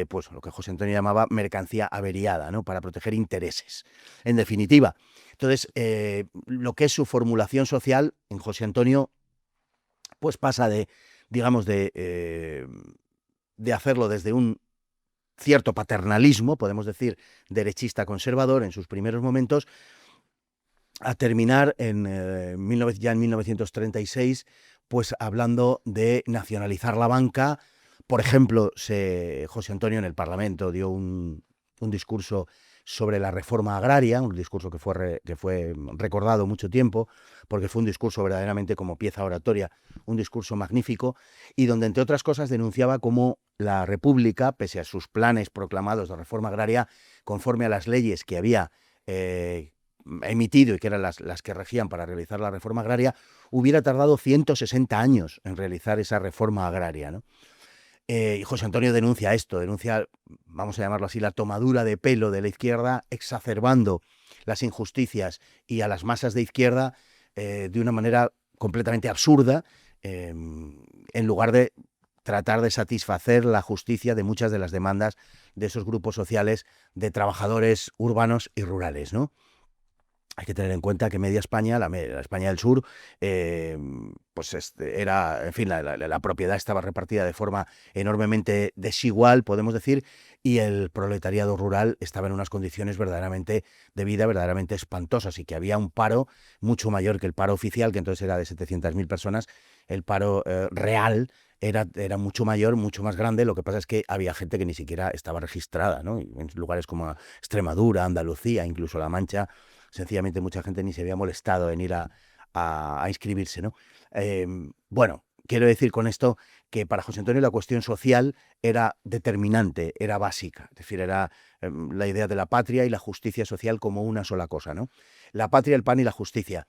pues lo que José Antonio llamaba mercancía averiada, ¿no? Para proteger intereses. En definitiva, entonces, lo que es su formulación social en José Antonio, pues pasa de, digamos, de hacerlo desde un cierto paternalismo, podemos decir, derechista conservador en sus primeros momentos, a terminar ya en 1936, pues hablando de nacionalizar la banca. Por ejemplo, José Antonio en el Parlamento dio un discurso sobre la reforma agraria, un discurso que fue recordado mucho tiempo, porque fue un discurso verdaderamente como pieza oratoria, un discurso magnífico, y donde, entre otras cosas, denunciaba cómo la República, pese a sus planes proclamados de reforma agraria, conforme a las leyes que había emitido y que eran las que regían para realizar la reforma agraria, hubiera tardado 160 años en realizar esa reforma agraria, ¿no? Y José Antonio denuncia esto, denuncia vamos a llamarlo así, la tomadura de pelo de la izquierda, exacerbando las injusticias y a las masas de izquierda de una manera completamente absurda, en lugar de tratar de satisfacer la justicia de muchas de las demandas de esos grupos sociales de trabajadores urbanos y rurales, ¿no? Hay que tener en cuenta que media España, la España del Sur, pues era, en fin, la propiedad estaba repartida de forma enormemente desigual, podemos decir, y el proletariado rural estaba en unas condiciones verdaderamente de vida verdaderamente espantosas, y que había un paro mucho mayor que el paro oficial, que entonces era de 700.000 personas. El paro real era mucho mayor, mucho más grande. Lo que pasa es que había gente que ni siquiera estaba registrada, ¿no? En lugares como Extremadura, Andalucía, incluso La Mancha, sencillamente mucha gente ni se había molestado en ir a inscribirse, ¿no? Bueno, quiero decir con esto que para José Antonio la cuestión social era determinante, era básica, es decir, era la idea de la patria y la justicia social como una sola cosa, ¿no? La patria, el pan y la justicia.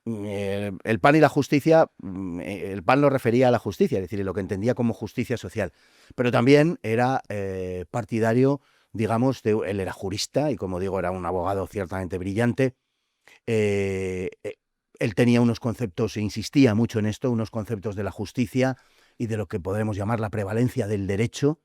El pan y la justicia, el pan lo refería a la justicia, es decir, lo que entendía como justicia social, pero también era partidario, digamos, él era jurista y, como digo, era un abogado ciertamente brillante. eh, eh, Él tenía unos conceptos, e insistía mucho en esto, unos conceptos de la justicia y de lo que podremos llamar la prevalencia del derecho,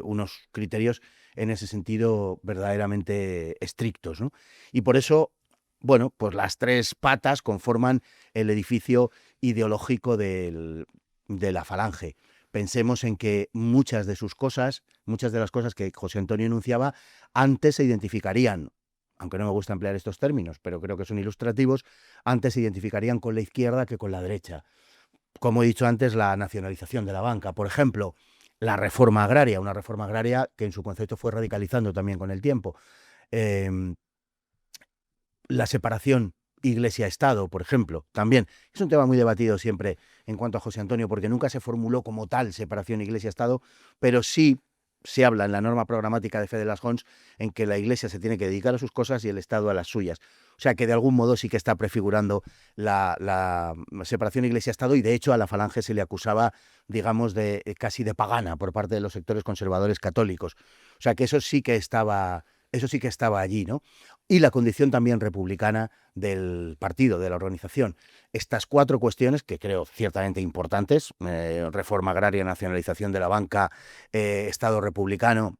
unos criterios en ese sentido verdaderamente estrictos, ¿no? Y por eso, bueno, pues las tres patas conforman el edificio ideológico de la Falange. Pensemos en que muchas de sus cosas, muchas de las cosas que José Antonio enunciaba, antes se identificarían, aunque no me gusta emplear estos términos, pero creo que son ilustrativos, antes se identificarían con la izquierda que con la derecha. Como he dicho antes, la nacionalización de la banca, por ejemplo, la reforma agraria, una reforma agraria que en su concepto fue radicalizando también con el tiempo. Eh, la separación Iglesia-Estado, por ejemplo, también es un tema muy debatido siempre en cuanto a José Antonio, porque nunca se formuló como tal separación Iglesia-Estado, pero sí se habla en la norma programática de Fe de las Jons en que la Iglesia se tiene que dedicar a sus cosas y el Estado a las suyas. O sea que de algún modo sí que está prefigurando la separación Iglesia-Estado, y de hecho a la Falange se le acusaba, digamos, de casi de pagana por parte de los sectores conservadores católicos. O sea que eso sí que estaba allí, ¿no? Y la condición también republicana del partido, de la organización. Estas cuatro cuestiones, que creo ciertamente importantes, reforma agraria, nacionalización de la banca, Estado republicano,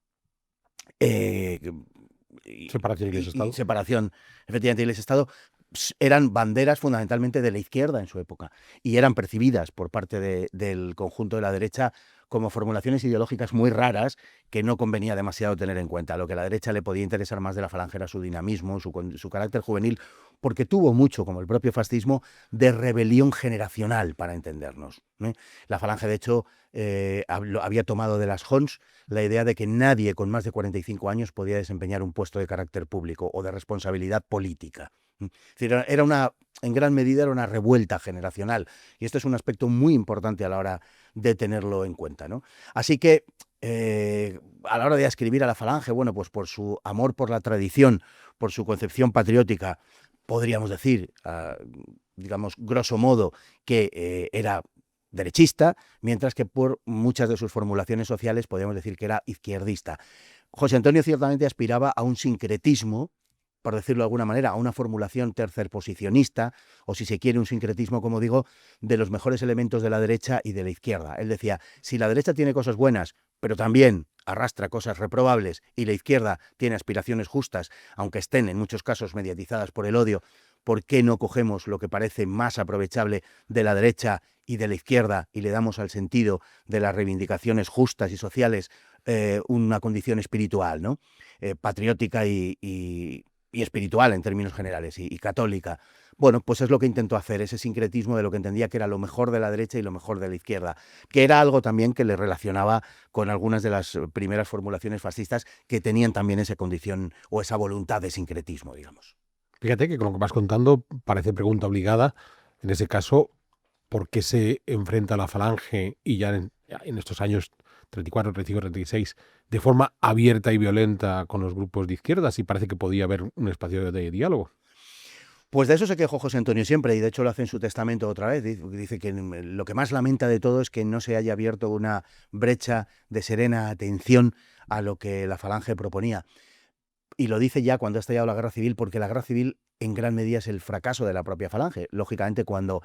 Separación y Iglesia-Estado. separación, efectivamente, Iglesia-Estado, eran banderas fundamentalmente de la izquierda en su época, y eran percibidas por parte del conjunto de la derecha como formulaciones ideológicas muy raras que no convenía demasiado tener en cuenta. Lo que a la derecha le podía interesar más de la Falange era su dinamismo, su carácter juvenil, porque tuvo mucho, como el propio fascismo, de rebelión generacional, para entendernos, ¿eh? La Falange, de hecho, había tomado de las Jons la idea de que nadie con más de 45 años podía desempeñar un puesto de carácter público o de responsabilidad política. Es decir, en gran medida era una revuelta generacional, y esto es un aspecto muy importante a la hora de tenerlo en cuenta, ¿no? Así que a la hora de escribir a la Falange, bueno, pues por su amor por la tradición, por su concepción patriótica, podríamos decir, digamos, grosso modo, que era derechista, mientras que por muchas de sus formulaciones sociales podríamos decir que era izquierdista. José Antonio ciertamente aspiraba a un sincretismo, por decirlo de alguna manera, a una formulación tercerposicionista, o si se quiere, un sincretismo, como digo, de los mejores elementos de la derecha y de la izquierda. Él decía, si la derecha tiene cosas buenas, pero también arrastra cosas reprobables, y la izquierda tiene aspiraciones justas, aunque estén en muchos casos mediatizadas por el odio, ¿por qué no cogemos lo que parece más aprovechable de la derecha y de la izquierda y le damos al sentido de las reivindicaciones justas y sociales una condición espiritual, ¿no? Patriótica y espiritual en términos generales, y católica? Bueno, pues es lo que intentó hacer, ese sincretismo de lo que entendía que era lo mejor de la derecha y lo mejor de la izquierda, que era algo también que le relacionaba con algunas de las primeras formulaciones fascistas que tenían también esa condición o esa voluntad de sincretismo, digamos. Fíjate que con lo que vas contando parece pregunta obligada. En ese caso, ¿por qué se enfrenta la Falange y ya en estos años 34, 35, 36 de forma abierta y violenta con los grupos de izquierdas? Y parece que podía haber un espacio de diálogo. Pues de eso se quejó José Antonio siempre, y de hecho lo hace en su testamento otra vez. Dice que lo que más lamenta de todo es que no se haya abierto una brecha de serena atención a lo que la Falange proponía. Y lo dice ya cuando ha estallado la guerra civil, porque la guerra civil en gran medida es el fracaso de la propia Falange. Lógicamente, cuando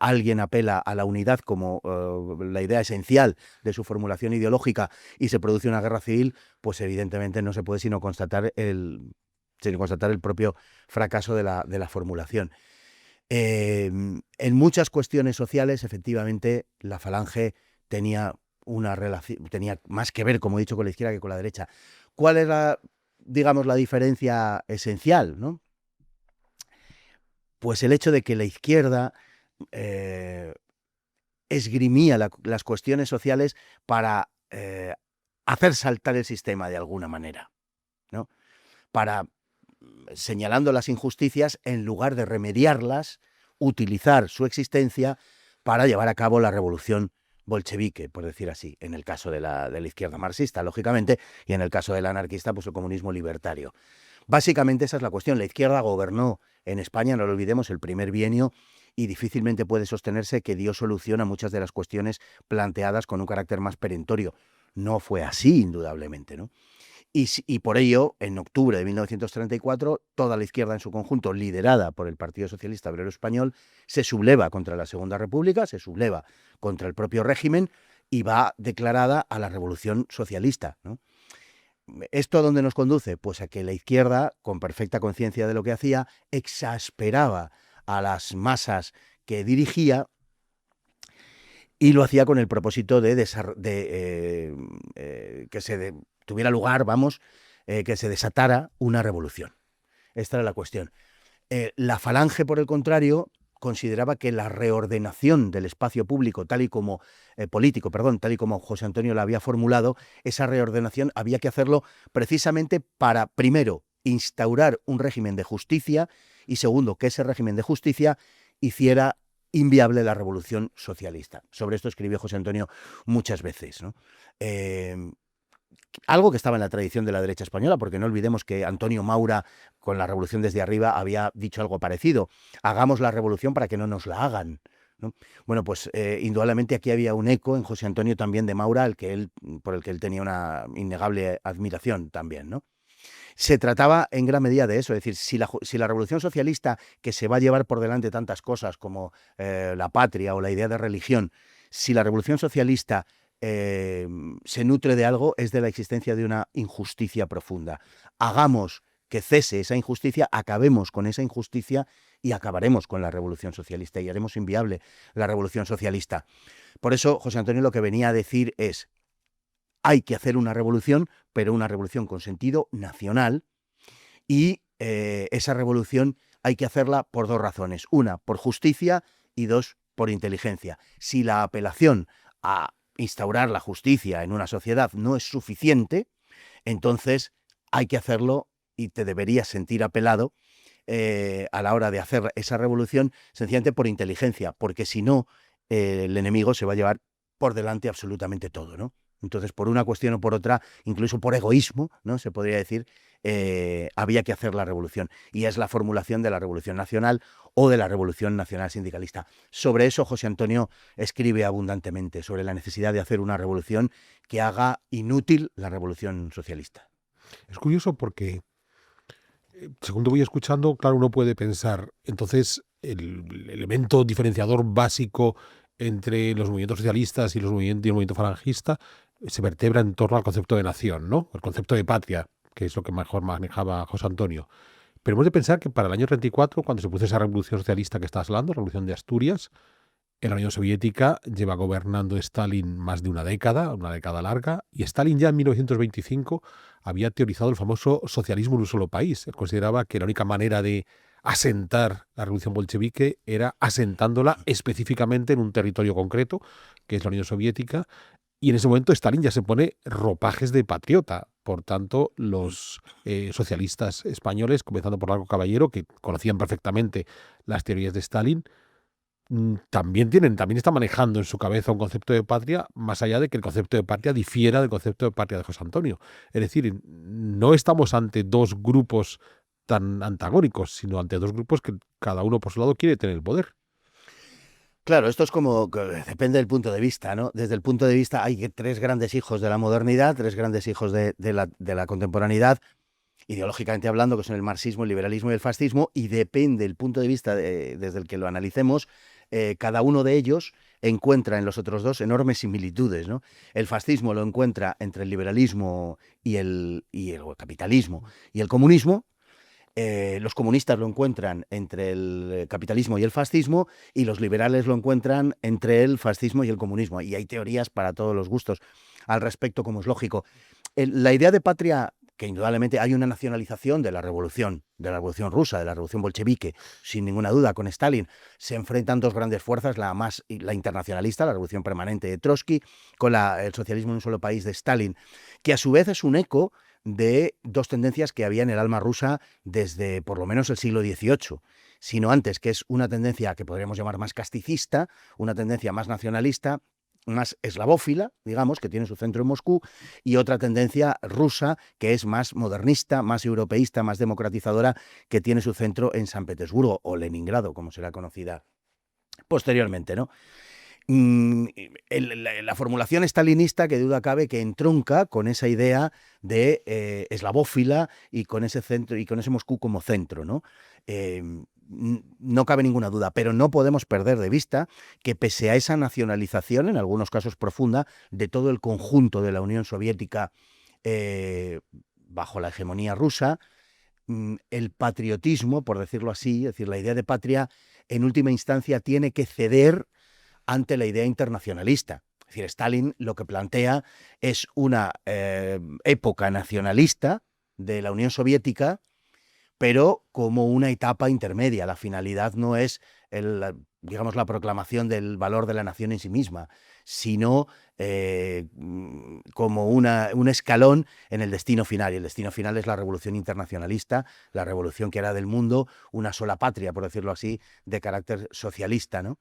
alguien apela a la unidad como la idea esencial de su formulación ideológica y se produce una guerra civil, pues evidentemente no se puede sino constatar el propio fracaso de la formulación. En muchas cuestiones sociales, efectivamente, la Falange tenía una relación, tenía más que ver, como he dicho, con la izquierda que con la derecha. ¿Cuál era, digamos, la diferencia esencial, ¿no? Pues el hecho de que la izquierda esgrimía las cuestiones sociales para hacer saltar el sistema de alguna manera, ¿no? Para, señalando las injusticias, en lugar de remediarlas, utilizar su existencia para llevar a cabo la revolución bolchevique, por decir así, en el caso de la izquierda marxista, lógicamente, y en el caso del anarquista, pues el comunismo libertario. Básicamente esa es la cuestión. La izquierda gobernó en España, no lo olvidemos, el primer bienio, y difícilmente puede sostenerse que dio solución a muchas de las cuestiones planteadas con un carácter más perentorio. No fue así, indudablemente, ¿no? Y por ello, en octubre de 1934, toda la izquierda en su conjunto, liderada por el Partido Socialista Obrero Español, se subleva contra la Segunda República, se subleva contra el propio régimen y va declarada a la Revolución Socialista, ¿no? ¿Esto a dónde nos conduce? Pues a que la izquierda, con perfecta conciencia de lo que hacía, exasperaba a las masas que dirigía, y lo hacía con el propósito de que tuviera lugar, que se desatara una revolución. Esta era la cuestión. La Falange, por el contrario, consideraba que la reordenación del espacio público, político, tal y como José Antonio la había formulado, esa reordenación había que hacerlo precisamente para, primero, instaurar un régimen de justicia, y segundo, que ese régimen de justicia hiciera inviable la revolución socialista. Sobre esto escribió José Antonio muchas veces, ¿no? Algo que estaba en la tradición de la derecha española, porque no olvidemos que Antonio Maura, con la revolución desde arriba, había dicho algo parecido: hagamos la revolución para que no nos la hagan, ¿no? Bueno, pues indudablemente aquí había un eco en José Antonio también de Maura, por el que él tenía una innegable admiración también, ¿no? Se trataba en gran medida de eso, es decir, si la revolución socialista, que se va a llevar por delante tantas cosas como la patria o la idea de religión, si la revolución socialista se nutre de algo, es de la existencia de una injusticia profunda. Hagamos que cese esa injusticia, acabemos con esa injusticia y acabaremos con la revolución socialista y haremos inviable la revolución socialista. Por eso José Antonio lo que venía a decir es: hay que hacer una revolución, pero una revolución con sentido nacional, y esa revolución hay que hacerla por dos razones: una, por justicia, y dos, por inteligencia. Si la apelación a instaurar la justicia en una sociedad no es suficiente, entonces hay que hacerlo, y te deberías sentir apelado a la hora de hacer esa revolución, sencillamente por inteligencia, porque si no, el enemigo se va a llevar por delante absolutamente todo, ¿no? Entonces, por una cuestión o por otra, incluso por egoísmo, ¿no?, se podría decir, había que hacer la revolución. Y es la formulación de la Revolución Nacional o de la Revolución Nacional Sindicalista. Sobre eso José Antonio escribe abundantemente, sobre la necesidad de hacer una revolución que haga inútil la Revolución Socialista. Es curioso porque, según te voy escuchando, claro, uno puede pensar, entonces, el elemento diferenciador básico entre los movimientos socialistas y el movimiento falangista se vertebra en torno al concepto de nación, ¿no? El concepto de patria, que es lo que mejor manejaba José Antonio. Pero hemos de pensar que para el año 34, cuando se produce esa revolución socialista que estás hablando, revolución de Asturias, en la Unión Soviética lleva gobernando Stalin más de una década larga, y Stalin ya en 1925 había teorizado el famoso socialismo en un solo país. Él consideraba que la única manera de asentar la revolución bolchevique era asentándola específicamente en un territorio concreto, que es la Unión Soviética, y en ese momento Stalin ya se pone ropajes de patriota. Por tanto, los socialistas españoles, comenzando por Largo Caballero, que conocían perfectamente las teorías de Stalin, también están manejando en su cabeza un concepto de patria, más allá de que el concepto de patria difiera del concepto de patria de José Antonio. Es decir, no estamos ante dos grupos tan antagónicos, sino ante dos grupos que cada uno por su lado quiere tener el poder. Claro, esto es como, depende del punto de vista, ¿no? Desde el punto de vista, hay tres grandes hijos de la modernidad, tres grandes hijos de la contemporaneidad, ideológicamente hablando, que son el marxismo, el liberalismo y el fascismo, y depende del punto de vista desde el que lo analicemos, cada uno de ellos encuentra en los otros dos enormes similitudes, ¿no? El fascismo lo encuentra entre el liberalismo y el capitalismo y el comunismo. Los comunistas lo encuentran entre el capitalismo y el fascismo, y los liberales lo encuentran entre el fascismo y el comunismo. Y hay teorías para todos los gustos al respecto, como es lógico. La idea de patria, que indudablemente hay una nacionalización de la revolución rusa, de la revolución bolchevique, sin ninguna duda, con Stalin. Se enfrentan dos grandes fuerzas, la internacionalista, la revolución permanente de Trotsky, con el socialismo en un solo país de Stalin, que a su vez es un eco de dos tendencias que había en el alma rusa desde por lo menos el siglo XVIII, sino antes, que es una tendencia que podríamos llamar más casticista, una tendencia más nacionalista, más eslavófila, digamos, que tiene su centro en Moscú, y otra tendencia rusa que es más modernista, más europeísta, más democratizadora, que tiene su centro en San Petersburgo o Leningrado, como será conocida posteriormente, ¿no? La formulación stalinista, que duda cabe, que entronca con esa idea de eslavófila y con ese centro y con ese Moscú como centro, ¿no? No cabe ninguna duda, pero no podemos perder de vista que pese a esa nacionalización, en algunos casos profunda, de todo el conjunto de la Unión Soviética bajo la hegemonía rusa, el patriotismo, por decirlo así, es decir, la idea de patria, en última instancia tiene que ceder ante la idea internacionalista. Es decir, Stalin lo que plantea es una época nacionalista de la Unión Soviética, pero como una etapa intermedia. La finalidad no es, digamos, la proclamación del valor de la nación en sí misma, sino como un escalón en el destino final. Y el destino final es la revolución internacionalista, la revolución que hará del mundo una sola patria, por decirlo así, de carácter socialista, ¿no?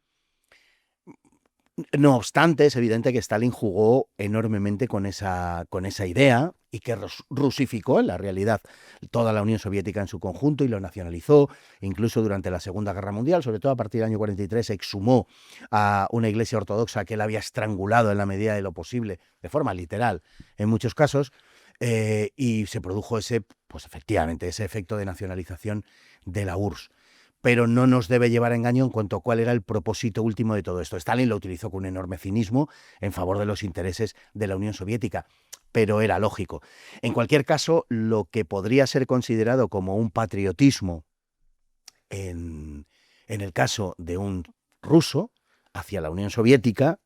No obstante, es evidente que Stalin jugó enormemente con esa idea y que rusificó en la realidad toda la Unión Soviética en su conjunto y lo nacionalizó, incluso durante la Segunda Guerra Mundial, sobre todo a partir del año 43, exhumó a una iglesia ortodoxa que él había estrangulado en la medida de lo posible, de forma literal en muchos casos, y se produjo pues efectivamente, ese efecto de nacionalización de la URSS. Pero no nos debe llevar a engaño en cuanto a cuál era el propósito último de todo esto. Stalin lo utilizó con un enorme cinismo en favor de los intereses de la Unión Soviética, pero era lógico. En cualquier caso, lo que podría ser considerado como un patriotismo en el caso de un ruso hacia la Unión Soviética,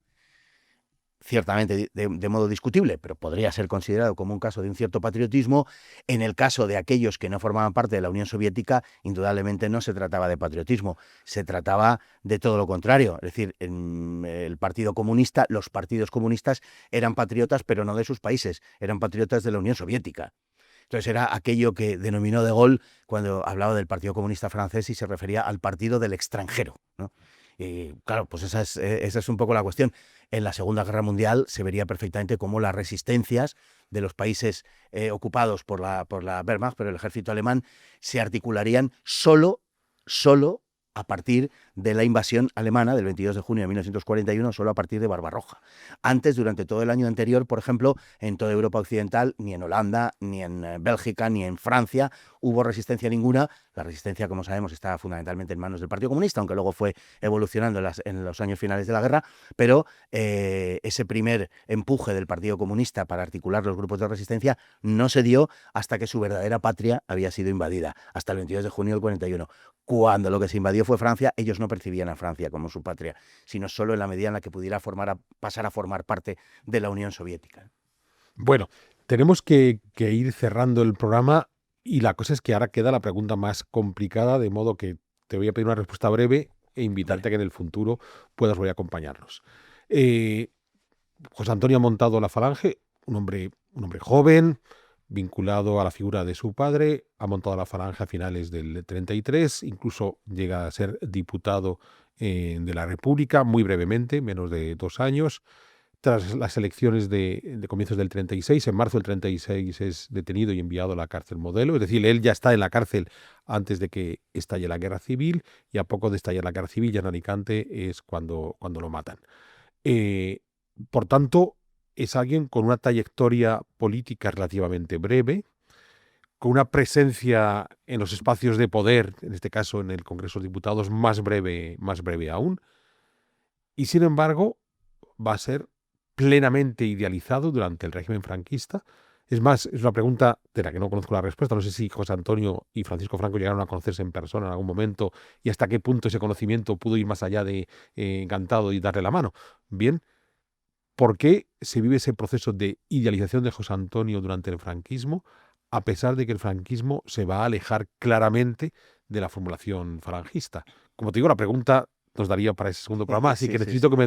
ciertamente de modo discutible, pero podría ser considerado como un caso de un cierto patriotismo. En el caso de aquellos que no formaban parte de la Unión Soviética, indudablemente no se trataba de patriotismo, se trataba de todo lo contrario. Es decir, en el Partido Comunista, los partidos comunistas eran patriotas, pero no de sus países, eran patriotas de la Unión Soviética. Entonces era aquello que denominó De Gaulle cuando hablaba del Partido Comunista francés y se refería al partido del extranjero, ¿no? Y claro, pues esa es un poco la cuestión. En la Segunda Guerra Mundial se vería perfectamente cómo las resistencias de los países ocupados por la Wehrmacht, pero el ejército alemán, se articularían solo a partir de la invasión alemana del 22 de junio de 1941, solo a partir de Barbarroja. Antes, durante todo el año anterior, por ejemplo, en toda Europa Occidental, ni en Holanda, ni en Bélgica, ni en Francia, hubo resistencia ninguna. La resistencia, como sabemos, estaba fundamentalmente en manos del Partido Comunista, aunque luego fue evolucionando en los años finales de la guerra, pero ese primer empuje del Partido Comunista para articular los grupos de resistencia no se dio hasta que su verdadera patria había sido invadida, hasta el 22 de junio del 41. Cuando lo que se invadió fue Francia, ellos no percibían a Francia como su patria, sino solo en la medida en la que pudiera pasar a formar parte de la Unión Soviética. Bueno, tenemos que ir cerrando el programa y la cosa es que ahora queda la pregunta más complicada, de modo que te voy a pedir una respuesta breve e invitarte a que en el futuro puedas volver a acompañarnos. José Antonio ha montado la Falange, un hombre joven, vinculado a la figura de su padre, ha montado la Falange a finales del 33, incluso llega a ser diputado de la República, muy brevemente, menos de 2 años, tras las elecciones de comienzos del 36. En marzo del 36 es detenido y enviado a la cárcel Modelo. Es decir, él ya está en la cárcel antes de que estalle la guerra civil, y a poco de estallar la guerra civil, ya en Alicante, es cuando lo matan. Eh, por tanto, es alguien con una trayectoria política relativamente breve, con una presencia en los espacios de poder, en este caso en el Congreso de Diputados, más breve aún, y sin embargo va a ser plenamente idealizado durante el régimen franquista. Es más, es una pregunta de la que no conozco la respuesta. No sé si José Antonio y Francisco Franco llegaron a conocerse en persona en algún momento, y hasta qué punto ese conocimiento pudo ir más allá de encantado y darle la mano. Bien, ¿por qué se vive ese proceso de idealización de José Antonio durante el franquismo, a pesar de que el franquismo se va a alejar claramente de la formulación falangista? Como te digo, la pregunta nos daría para ese segundo programa, así que Sí, sí, necesito sí. que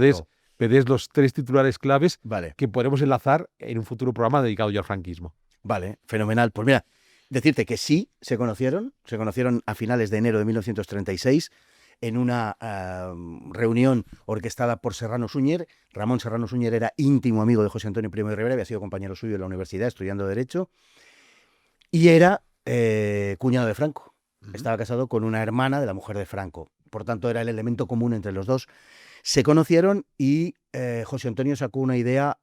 me des los 3 titulares claves Vale, que podremos enlazar en un futuro programa dedicado ya al franquismo. vale, fenomenal. Pues mira, decirte que sí se conocieron a finales de enero de 1936 en una reunión orquestada por Serrano Suñer. Ramón Serrano Suñer era íntimo amigo de José Antonio Primo de Rivera, había sido compañero suyo en la universidad estudiando Derecho, y era cuñado de Franco. Estaba casado con una hermana de la mujer de Franco. Por tanto, era el elemento común entre los dos. Se conocieron y José Antonio sacó una idea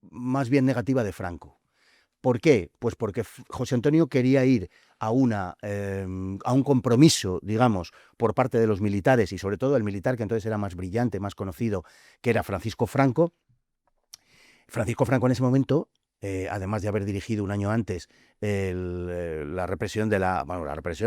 más bien negativa de Franco. ¿Por qué? Pues porque José Antonio quería ir a un compromiso, digamos, por parte de los militares, y sobre todo el militar que entonces era más brillante, más conocido, que era Francisco Franco. Francisco Franco en ese momento, además de haber dirigido un año antes la represión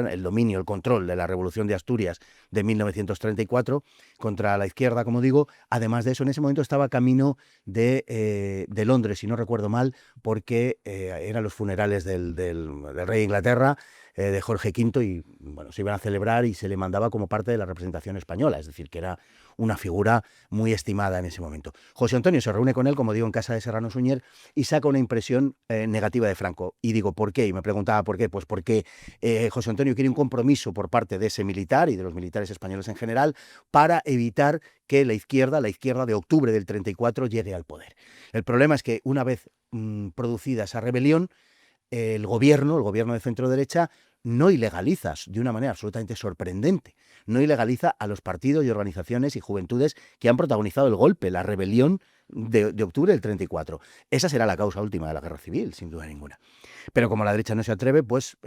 el dominio, el control de la Revolución de Asturias de 1934 contra la izquierda, como digo, además de eso, en ese momento estaba camino de Londres, si no recuerdo mal, porque eran los funerales del rey de Inglaterra, de Jorge V, y bueno, se iban a celebrar y se le mandaba como parte de la representación española, es decir, que era una figura muy estimada en ese momento. José Antonio se reúne con él, como digo, en casa de Serrano Suñer, y saca una impresión negativa de Franco. Y digo, ¿por qué? Y me preguntaba por qué. Pues porque José Antonio quiere un compromiso por parte de ese militar y de los militares españoles en general para evitar que la izquierda de octubre del 34 llegue al poder. El problema es que una vez producida esa rebelión, el gobierno de centro derecha, no ilegaliza de una manera absolutamente sorprendente, no ilegaliza a los partidos y organizaciones y juventudes que han protagonizado el golpe, la rebelión de octubre del 34. Esa será la causa última de la guerra civil, sin duda ninguna. Pero como la derecha no se atreve, pues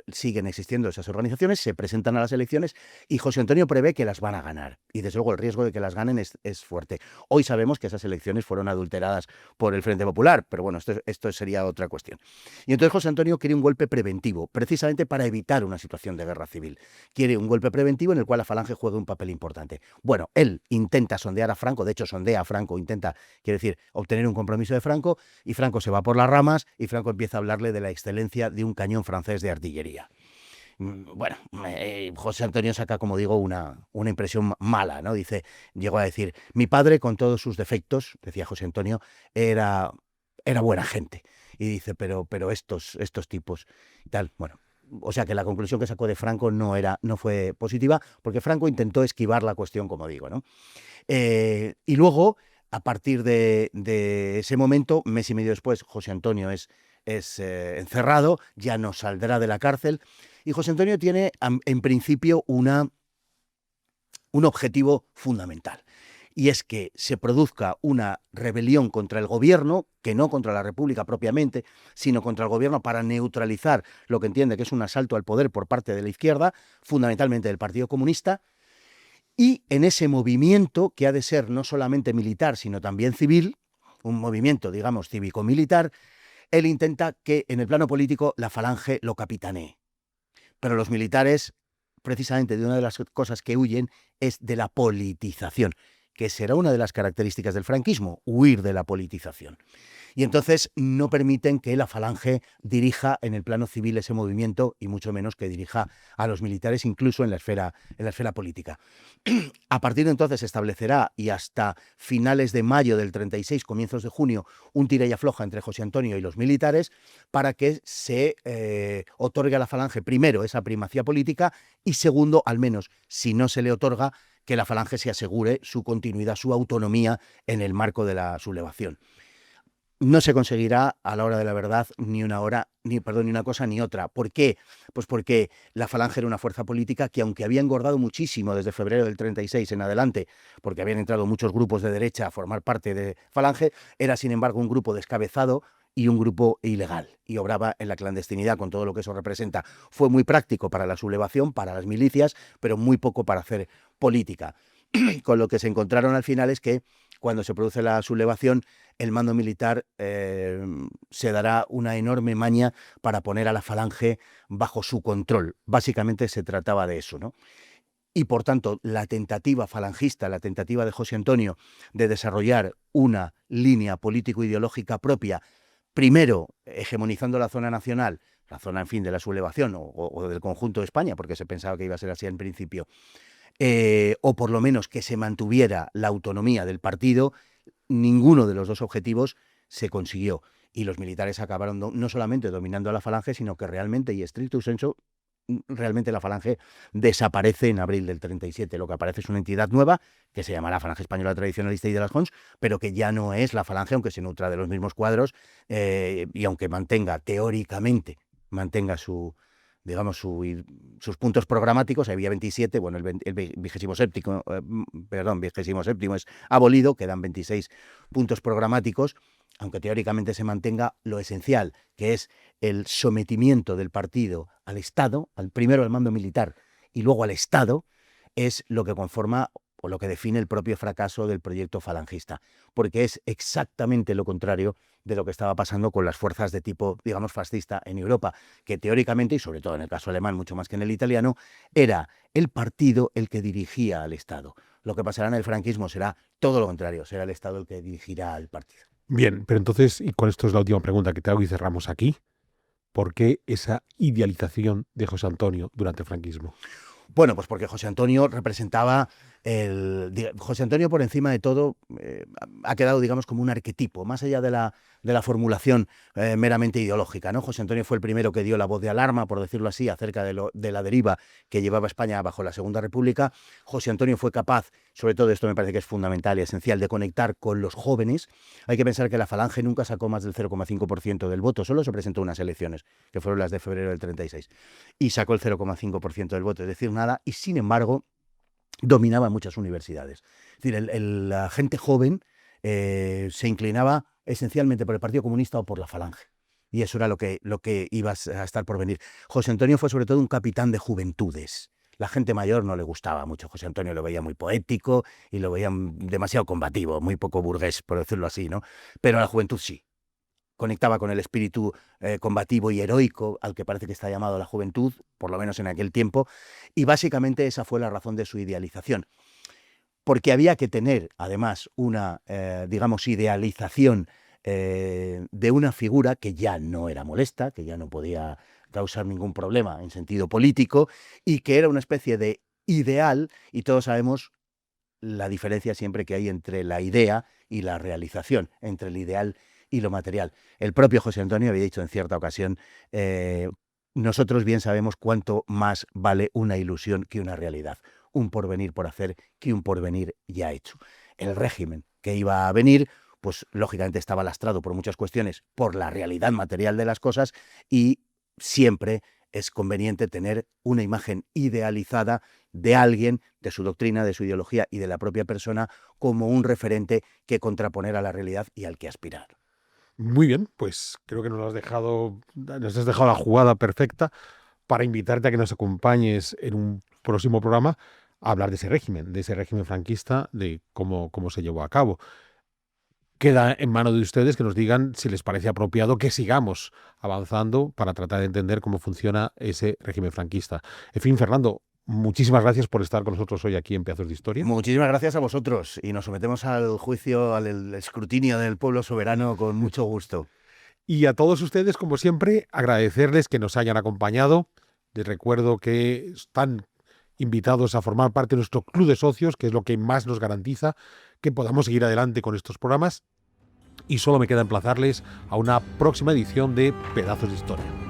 siguen existiendo esas organizaciones, se presentan a las elecciones y José Antonio prevé que las van a ganar. Y desde luego el riesgo de que las ganen es fuerte. Hoy sabemos que esas elecciones fueron adulteradas por el Frente Popular, pero bueno, esto sería otra cuestión. Y entonces José Antonio quiere un golpe preventivo, precisamente para evitar una situación de guerra civil. Quiere un golpe preventivo en el cual la Falange juegue un papel importante. Bueno, él intenta sondear a Franco, de hecho sondea a Franco, quiere decir, obtener un compromiso de Franco, y Franco se va por las ramas y Franco empieza a hablarle de la excelencia de un cañón francés de artillería. Bueno, José Antonio saca, como digo, una impresión mala, ¿no? Llegó a decir, mi padre, con todos sus defectos, decía José Antonio, era buena gente. Y dice, pero estos tipos, tal, bueno. O sea que la conclusión que sacó de Franco no fue positiva, porque Franco intentó esquivar la cuestión, como digo, ¿no? Y luego, a partir de ese momento, mes y medio después, José Antonio es encerrado, ya no saldrá de la cárcel, y José Antonio tiene, en principio, un objetivo fundamental, y es que se produzca una rebelión contra el gobierno, que no contra la República propiamente, sino contra el gobierno, para neutralizar lo que entiende que es un asalto al poder por parte de la izquierda, fundamentalmente del Partido Comunista. Y en ese movimiento, que ha de ser no solamente militar, sino también civil, un movimiento, digamos, cívico-militar, él intenta que en el plano político la Falange lo capitanee. Pero los militares, precisamente de una de las cosas que huyen, es de la politización, que será una de las características del franquismo, huir de la politización. Y entonces no permiten que la Falange dirija en el plano civil ese movimiento, y mucho menos que dirija a los militares, incluso en la esfera política. A partir de entonces se establecerá, y hasta finales de mayo del 36, comienzos de junio, un tira y afloja entre José Antonio y los militares para que se otorgue a la Falange, primero, esa primacía política, y segundo, al menos, si no se le otorga, que la Falange se asegure su continuidad, su autonomía en el marco de la sublevación. No se conseguirá a la hora de la verdad ni una cosa ni otra. ¿Por qué? Pues porque la Falange era una fuerza política que, aunque había engordado muchísimo desde febrero del 36 en adelante, porque habían entrado muchos grupos de derecha a formar parte de Falange, era sin embargo un grupo descabezado y un grupo ilegal, y obraba en la clandestinidad con todo lo que eso representa. Fue muy práctico para la sublevación, para las milicias, pero muy poco para hacer política. Con lo que se encontraron al final es que cuando se produce la sublevación, el mando militar se dará una enorme maña para poner a la Falange bajo su control. Básicamente se trataba de eso, ¿no? Y por tanto, la tentativa falangista, la tentativa de José Antonio de desarrollar una línea político-ideológica propia, primero hegemonizando la zona nacional, la zona, en fin, de la sublevación o del conjunto de España, porque se pensaba que iba a ser así en principio, o por lo menos que se mantuviera la autonomía del partido, ninguno de los dos objetivos se consiguió. Y los militares acabaron no solamente dominando a la Falange, sino que realmente, y estricto sensu, realmente la Falange desaparece en abril del 37. Lo que aparece es una entidad nueva que se llamará Falange Española Tradicionalista y de las Jons, pero que ya no es la Falange, aunque se nutra de los mismos cuadros y aunque teóricamente mantenga sus puntos programáticos. Había 27, bueno, el 27º, es abolido, quedan 26 puntos programáticos, aunque teóricamente se mantenga lo esencial, que es el sometimiento del partido al Estado, primero al mando militar y luego al Estado, es lo que conforma o lo que define el propio fracaso del proyecto falangista, porque es exactamente lo contrario de lo que estaba pasando con las fuerzas de tipo, digamos, fascista en Europa, que teóricamente, y sobre todo en el caso alemán, mucho más que en el italiano, era el partido el que dirigía al Estado. Lo que pasará en el franquismo será todo lo contrario, será el Estado el que dirigirá al partido. Bien, pero entonces, y con esto es la última pregunta que te hago y cerramos aquí, ¿por qué esa idealización de José Antonio durante el franquismo? Bueno, pues porque José Antonio representaba José Antonio, por encima de todo, ha quedado, digamos, como un arquetipo, más allá de la formulación meramente ideológica, ¿no? José Antonio fue el primero que dio la voz de alarma, por decirlo así, acerca de la deriva que llevaba España bajo la Segunda República. José Antonio fue capaz, sobre todo esto me parece que es fundamental y esencial, de conectar con los jóvenes. Hay que pensar que la Falange nunca sacó más del 0,5% del voto, solo se presentó unas elecciones, que fueron las de febrero del 36, y sacó el 0,5% del voto, es decir, nada, y sin embargo dominaba muchas universidades. Es decir, la gente joven se inclinaba esencialmente por el Partido Comunista o por la Falange. Y eso era lo que iba a estar por venir. José Antonio fue sobre todo un capitán de juventudes. La gente mayor no le gustaba mucho. José Antonio lo veía muy poético y lo veía demasiado combativo, muy poco burgués, por decirlo así, ¿no? Pero a la juventud sí. Conectaba con el espíritu combativo y heroico al que parece que está llamado la juventud, por lo menos en aquel tiempo, y básicamente esa fue la razón de su idealización. Porque había que tener, además, una, digamos, idealización de una figura que ya no era molesta, que ya no podía causar ningún problema en sentido político, y que era una especie de ideal, y todos sabemos la diferencia siempre que hay entre la idea y la realización, entre el ideal y lo material. El propio José Antonio había dicho en cierta ocasión, nosotros bien sabemos cuánto más vale una ilusión que una realidad, un porvenir por hacer que un porvenir ya hecho. El régimen que iba a venir, pues lógicamente estaba lastrado por muchas cuestiones, por la realidad material de las cosas, y siempre es conveniente tener una imagen idealizada de alguien, de su doctrina, de su ideología y de la propia persona como un referente que contraponer a la realidad y al que aspirar. Muy bien, pues creo que nos has dejado la jugada perfecta para invitarte a que nos acompañes en un próximo programa a hablar de ese régimen franquista, de cómo se llevó a cabo. Queda en manos de ustedes que nos digan si les parece apropiado que sigamos avanzando para tratar de entender cómo funciona ese régimen franquista. En fin, Fernando, muchísimas gracias por estar con nosotros hoy aquí en Pedazos de Historia. Muchísimas gracias a vosotros y nos sometemos al juicio, al escrutinio del pueblo soberano con mucho gusto. Y a todos ustedes, como siempre, agradecerles que nos hayan acompañado. Les recuerdo que están invitados a formar parte de nuestro club de socios, que es lo que más nos garantiza que podamos seguir adelante con estos programas. Y solo me queda emplazarles a una próxima edición de Pedazos de Historia.